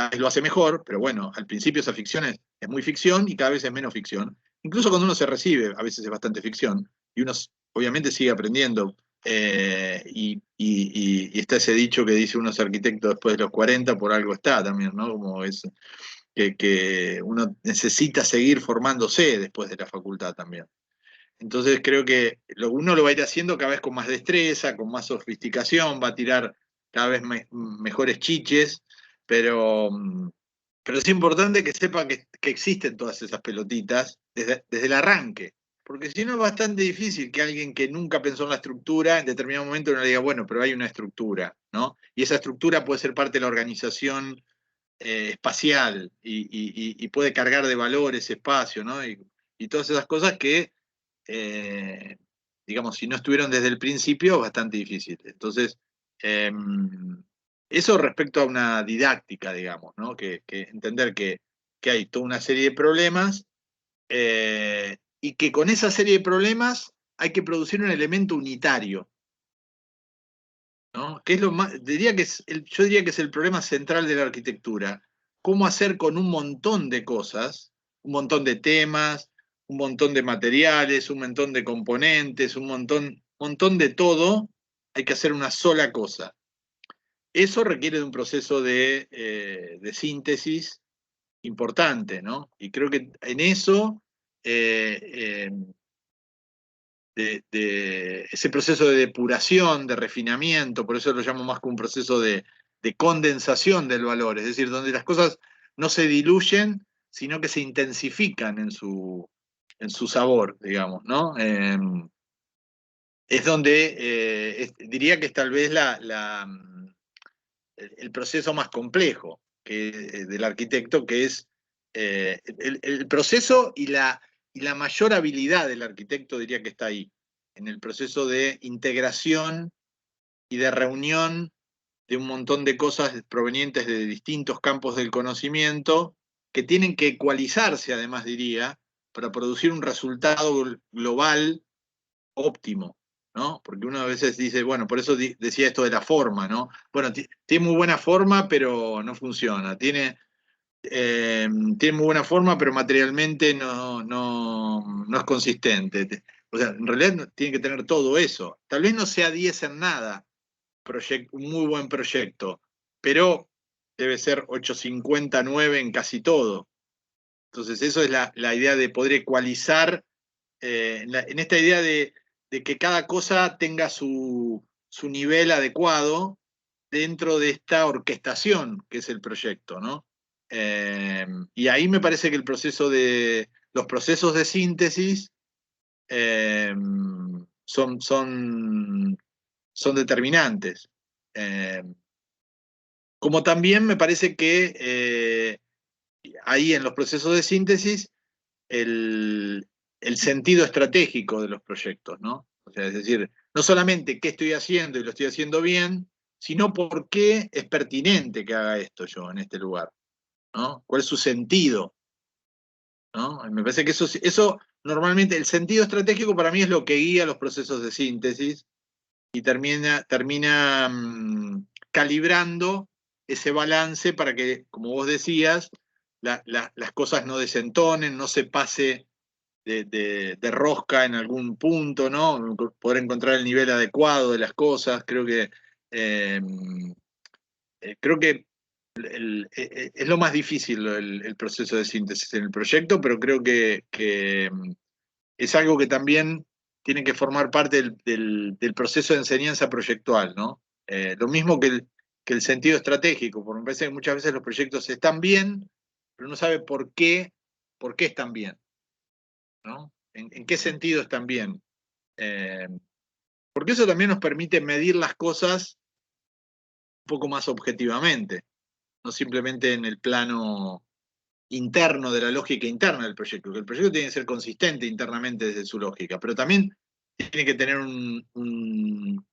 vez lo hace mejor, pero bueno, al principio esa ficción es muy ficción y cada vez es menos ficción. Incluso cuando uno se recibe, a veces es bastante ficción, y uno obviamente sigue aprendiendo. Y está ese dicho que dice: uno es arquitecto después de los 40, por algo está también, ¿no? Como es que uno necesita seguir formándose después de la facultad también. Entonces creo que uno lo va a ir haciendo cada vez con más destreza, con más sofisticación, va a tirar cada vez mejores chiches, pero es importante que sepa que existen todas esas pelotitas desde el arranque. Porque si no es bastante difícil que alguien que nunca pensó en la estructura, en determinado momento no le diga, bueno, pero hay una estructura, ¿no? Y esa estructura puede ser parte de la organización espacial y puede cargar de valor ese espacio, ¿no? Y todas esas cosas que, digamos, si no estuvieron desde el principio, es bastante difícil. Entonces, eso respecto a una didáctica, digamos, ¿no? Que entender que hay toda una serie de problemas y que con esa serie de problemas hay que producir un elemento unitario, ¿no? Que es lo más, yo diría que es el problema central de la arquitectura. Cómo hacer con un montón de cosas, un montón de temas, un montón de materiales, un montón de componentes, un montón de todo, hay que hacer una sola cosa. Eso requiere de un proceso de síntesis importante, ¿no? Y creo que en eso, ese proceso de depuración, de refinamiento, por eso lo llamo más que un proceso de condensación del valor, es decir, donde las cosas no se diluyen, sino que se intensifican en su sabor, digamos, ¿no? Es donde diría que es tal vez el proceso más complejo del arquitecto, que es el proceso y la mayor habilidad del arquitecto, diría que está ahí, en el proceso de integración y de reunión de un montón de cosas provenientes de distintos campos del conocimiento, que tienen que ecualizarse, además diría, para producir un resultado global óptimo, ¿no? Porque uno a veces dice, bueno, por eso decía esto de la forma, ¿no? Bueno, tiene muy buena forma, pero no funciona. Tiene muy buena forma, pero materialmente no es consistente. O sea, en realidad tiene que tener todo eso. Tal vez no sea 10 en nada, un muy buen proyecto, pero debe ser 850, 9 en casi todo. Entonces, eso es la idea de poder ecualizar, en esta idea de que cada cosa tenga su nivel adecuado dentro de esta orquestación que es el proyecto, ¿no? Y ahí me parece que los procesos de síntesis son determinantes. Como también me parece que ahí en los procesos de síntesis el sentido estratégico de los proyectos, ¿no? O sea, es decir, no solamente qué estoy haciendo y lo estoy haciendo bien, sino por qué es pertinente que haga esto yo en este lugar, ¿no? ¿Cuál es su sentido? ¿No? Me parece que eso normalmente, el sentido estratégico para mí es lo que guía los procesos de síntesis y termina calibrando ese balance para que, como vos decías, las cosas no desentonen, no se pase de rosca en algún punto, ¿no? Poder encontrar el nivel adecuado de las cosas. Creo que es lo más difícil el proceso de síntesis en el proyecto, pero creo que es algo que también tiene que formar parte del proceso de enseñanza proyectual, ¿no? Lo mismo que el sentido estratégico, porque me parece que muchas veces los proyectos están bien, pero no sabe por qué están bien, ¿no? ¿En qué sentido están bien? Porque eso también nos permite medir las cosas un poco más objetivamente, no simplemente en el plano interno de la lógica interna del proyecto, que el proyecto tiene que ser consistente internamente desde su lógica, pero también tiene que tener un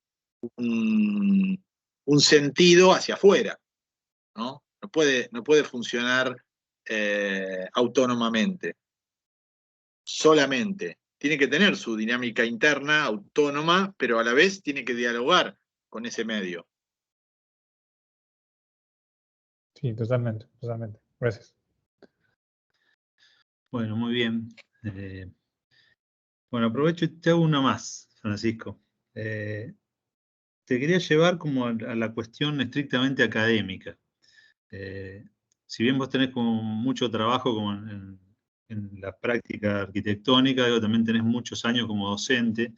sentido hacia afuera, ¿no? No puede funcionar autónomamente, solamente. Tiene que tener su dinámica interna autónoma, pero a la vez tiene que dialogar con ese medio. Sí, totalmente, totalmente. Gracias. Bueno, muy bien. Bueno, aprovecho y te hago una más, Francisco. Te quería llevar como a la cuestión estrictamente académica. Si bien vos tenés como mucho trabajo como en la práctica arquitectónica, digo, también tenés muchos años como docente,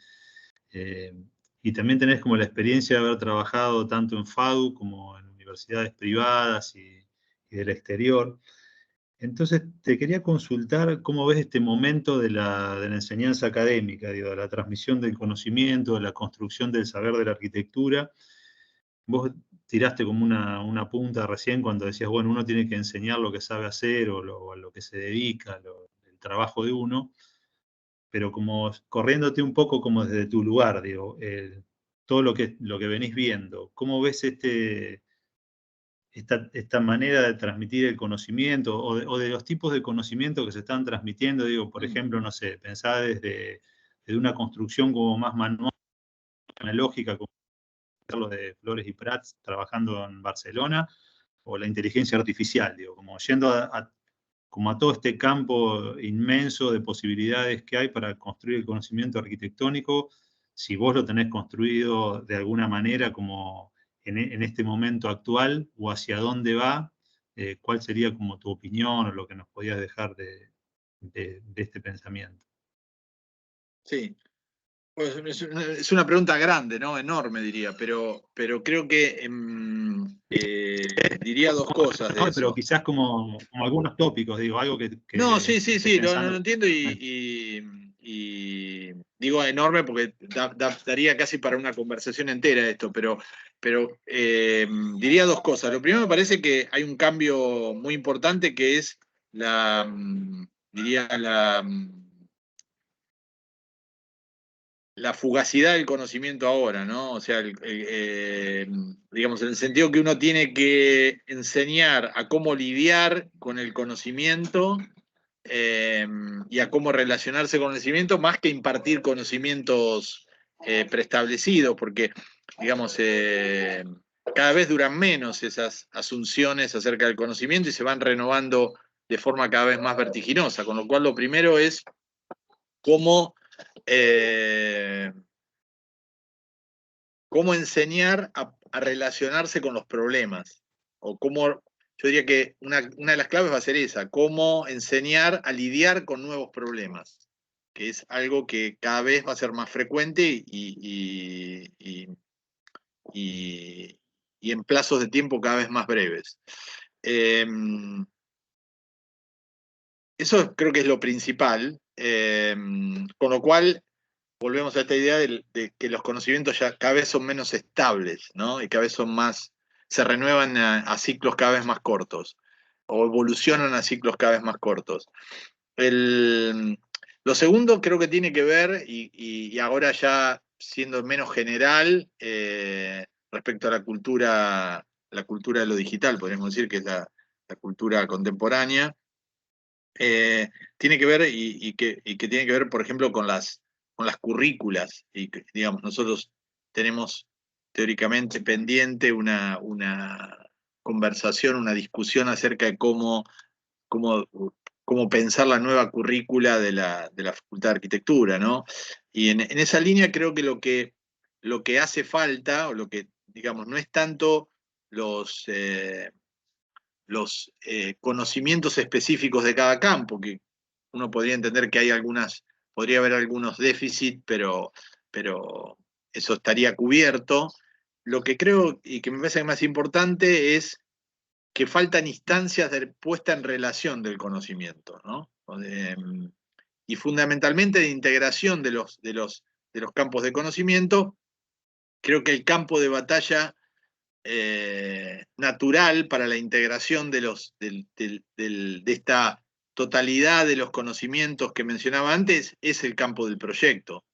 y también tenés como la experiencia de haber trabajado tanto en FADU como en universidades privadas y del exterior. Entonces, te quería consultar cómo ves este momento de la enseñanza académica, digo, de la transmisión del conocimiento, de la construcción del saber de la arquitectura. Vos tiraste como una punta recién cuando decías, bueno, uno tiene que enseñar lo que sabe hacer o a lo que se dedica, el trabajo de uno, pero como corriéndote un poco como desde tu lugar, digo, todo lo que venís viendo, ¿cómo ves esta manera de transmitir el conocimiento o de los tipos de conocimiento que se están transmitiendo? Digo, por ejemplo, no sé, pensá desde una construcción como más manual, analógica, como lo de Flores y Prats trabajando en Barcelona, o la inteligencia artificial, digo, como yendo como a todo este campo inmenso de posibilidades que hay para construir el conocimiento arquitectónico, si vos lo tenés construido de alguna manera como en este momento actual, o hacia dónde va, cuál sería como tu opinión o lo que nos podías dejar de este pensamiento. Sí. Pues es una pregunta grande, ¿no? Enorme, diría, pero creo que diría dos cosas de No, eso. pero quizás como algunos tópicos, digo, algo que No, sí, estés lo pensando. entiendo y digo enorme porque daría casi para una conversación entera esto, pero diría dos cosas. Lo primero, me parece que hay un cambio muy importante que es diría la fugacidad del conocimiento ahora, ¿no? O sea, digamos, en el sentido que uno tiene que enseñar a cómo lidiar con el conocimiento y a cómo relacionarse con el conocimiento, más que impartir conocimientos preestablecidos, porque, digamos, cada vez duran menos esas asunciones acerca del conocimiento y se van renovando de forma cada vez más vertiginosa, con lo cual lo primero es cómo enseñar a relacionarse con los problemas. O cómo, yo diría que una de las claves va a ser esa, cómo enseñar a lidiar con nuevos problemas, que es algo que cada vez va a ser más frecuente y en plazos de tiempo cada vez más breves. Eso creo que es lo principal, con lo cual volvemos a esta idea de que los conocimientos ya cada vez son menos estables, ¿no? Y cada vez son más, se renuevan a ciclos cada vez más cortos, o evolucionan a ciclos cada vez más cortos. Lo segundo creo que tiene que ver, y ahora ya siendo menos general, respecto a la cultura de lo digital, podríamos decir que es la cultura contemporánea, tiene que ver y que tiene que ver, por ejemplo, con las currículas. Y digamos, nosotros tenemos teóricamente pendiente una conversación, una discusión acerca de cómo pensar la nueva currícula de la Facultad de Arquitectura, ¿no? Y en esa línea creo que lo que hace falta, o lo que, digamos, no es tanto los conocimientos específicos de cada campo, que uno podría entender que podría haber algunos déficits, pero eso estaría cubierto. Lo que creo y que me parece más importante es que faltan instancias de puesta en relación del conocimiento, ¿no? Y fundamentalmente de integración de los campos de conocimiento. Creo que el campo de batalla natural para la integración de esta totalidad de los conocimientos que mencionaba antes es el campo del proyecto.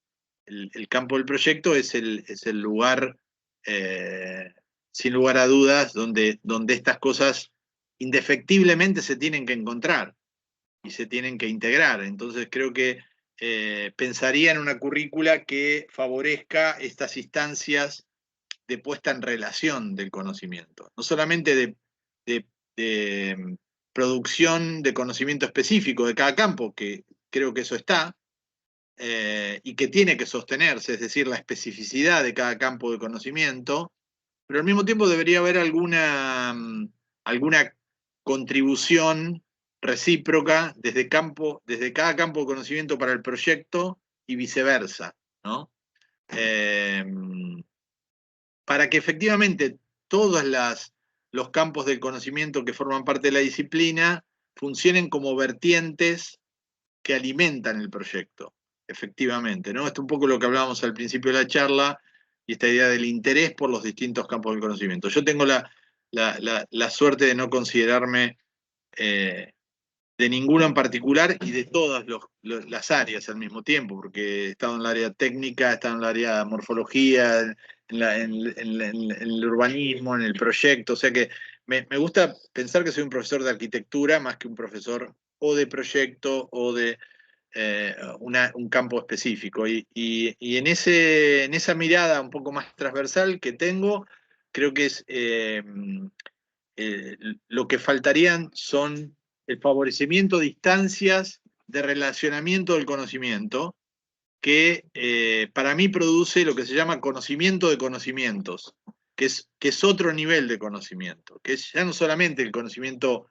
El campo del proyecto es el lugar, sin lugar a dudas, donde estas cosas indefectiblemente se tienen que encontrar y se tienen que integrar. Entonces creo que pensaría en una currícula que favorezca estas instancias de puesta en relación del conocimiento, no solamente de producción de conocimiento específico de cada campo, que creo que eso está, y que tiene que sostenerse, es decir, la especificidad de cada campo de conocimiento, pero al mismo tiempo debería haber alguna contribución recíproca desde cada campo de conocimiento para el proyecto y viceversa, ¿no? Para que efectivamente todos los campos del conocimiento que forman parte de la disciplina funcionen como vertientes que alimentan el proyecto, efectivamente, ¿no? Esto es un poco lo que hablábamos al principio de la charla, y esta idea del interés por los distintos campos del conocimiento. Yo tengo la suerte de no considerarme de ninguno en particular y de todas las áreas al mismo tiempo, porque he estado en el área técnica, he estado en el área de morfología, en el urbanismo, en el proyecto, o sea que me gusta pensar que soy un profesor de arquitectura más que un profesor o de proyecto o de un campo específico. Y en esa mirada un poco más transversal que tengo, creo que es lo que faltarían son el favorecimiento de instancias de relacionamiento del conocimiento, que para mí produce lo que se llama conocimiento de conocimientos, que es otro nivel de conocimiento, que es ya no solamente el conocimiento,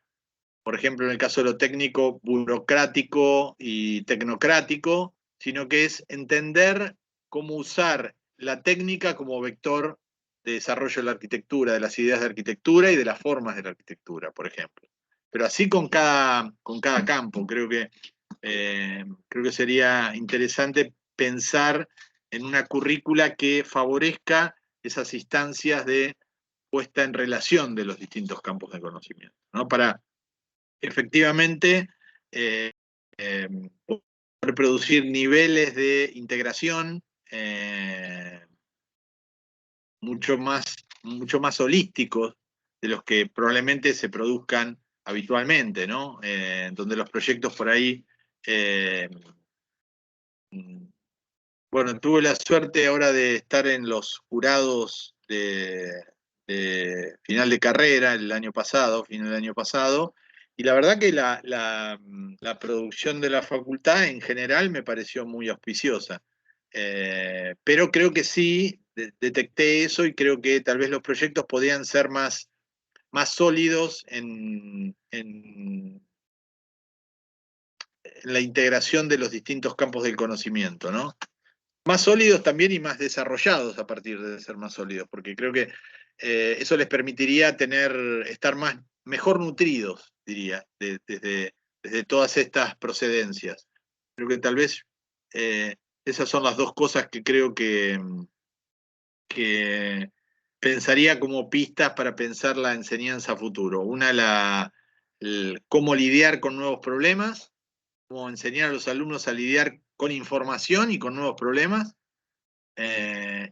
por ejemplo, en el caso de lo técnico, burocrático y tecnocrático, sino que es entender cómo usar la técnica como vector de desarrollo de la arquitectura, de las ideas de arquitectura y de las formas de la arquitectura, por ejemplo. Pero así con cada campo, creo que sería interesante pensar en una currícula que favorezca esas instancias de puesta en relación de los distintos campos de conocimiento, ¿no? Para efectivamente poder producir niveles de integración mucho más holísticos de los que probablemente se produzcan habitualmente, ¿no? Donde los proyectos por ahí, bueno, tuve la suerte ahora de estar en los jurados de final de carrera final del año pasado, y la verdad que la producción de la facultad en general me pareció muy auspiciosa. Pero creo que sí, detecté eso y creo que tal vez los proyectos podían ser más sólidos en la integración de los distintos campos del conocimiento, ¿no? Más sólidos también y más desarrollados a partir de ser más sólidos, porque creo que eso les permitiría estar mejor nutridos, diría, desde todas estas procedencias. Creo que tal vez esas son las dos cosas que creo que pensaría como pistas para pensar la enseñanza a futuro. Una, cómo lidiar con nuevos problemas, cómo enseñar a los alumnos a lidiar con información y con nuevos problemas.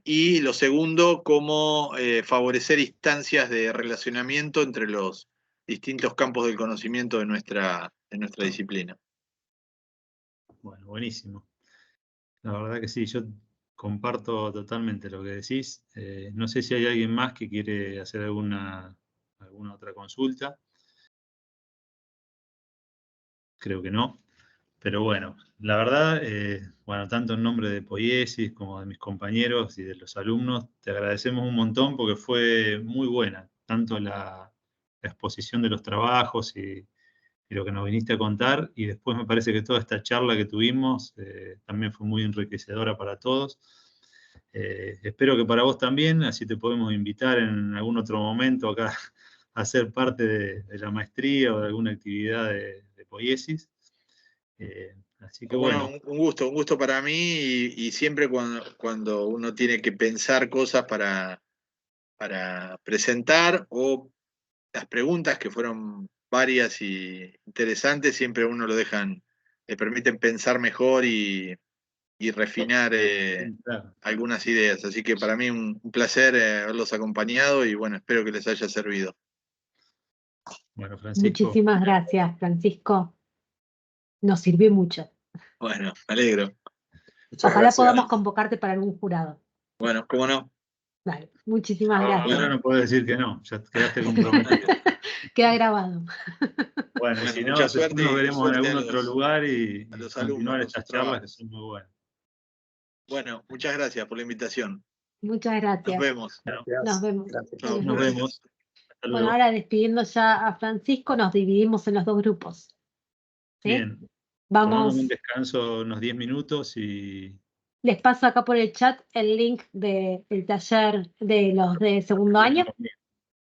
Y lo segundo, cómo favorecer instancias de relacionamiento entre los distintos campos del conocimiento de nuestra disciplina. Bueno, buenísimo. La verdad que sí, yo comparto totalmente lo que decís. No sé si hay alguien más que quiere hacer alguna otra consulta. Creo que no. Pero bueno, la verdad, bueno, tanto en nombre de Poiesis como de mis compañeros y de los alumnos, te agradecemos un montón porque fue muy buena, tanto la exposición de los trabajos y lo que nos viniste a contar, y después me parece que toda esta charla que tuvimos también fue muy enriquecedora para todos. Espero que para vos también, así te podemos invitar en algún otro momento acá a ser parte de la maestría o de alguna actividad de Poiesis. Así que bueno. Un gusto para mí, y siempre cuando uno tiene que pensar cosas para presentar, o las preguntas que fueron varias y interesantes, siempre a uno le permiten pensar mejor y refinar Claro. algunas ideas. Así que para mí un placer haberlos acompañado, y bueno, espero que les haya servido. Bueno, Francisco. Muchísimas gracias, Francisco. Nos sirvió mucho. Bueno, me alegro. Ojalá podamos convocarte para algún jurado. Bueno, cómo no. Dale, muchísimas gracias. Ahora no puedo decir que no, ya quedaste comprometido. Queda grabado. Bueno, y si no, mucha después suerte nos y veremos en suerte algún otro lugar y a los continuar alumnos, estas sus charlas que trabajos. son muy buenas. Bueno, muchas gracias por la invitación. Muchas Nos gracias. vemos. Nos vemos. Chao, Nos gracias. vemos. Hasta Bueno, luego. ahora despidiendo ya a Francisco, nos dividimos en los dos grupos. ¿Sí? Bien. Tomamos Vamos, un descanso unos 10 minutos y... les paso acá por el chat el link del taller de los de segundo año,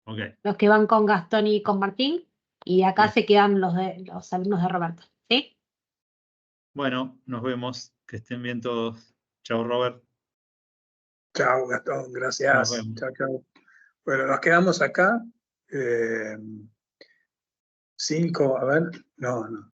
Ok. los que van con Gastón y con Martín. Y acá Bien. se quedan los alumnos de Roberto. ¿Sí? Bueno, nos vemos. Que estén bien todos. Chao, Robert. Chao, Gastón, Nos gracias. vemos. Chao, chao. Bueno, nos quedamos acá. 5, a ver, no.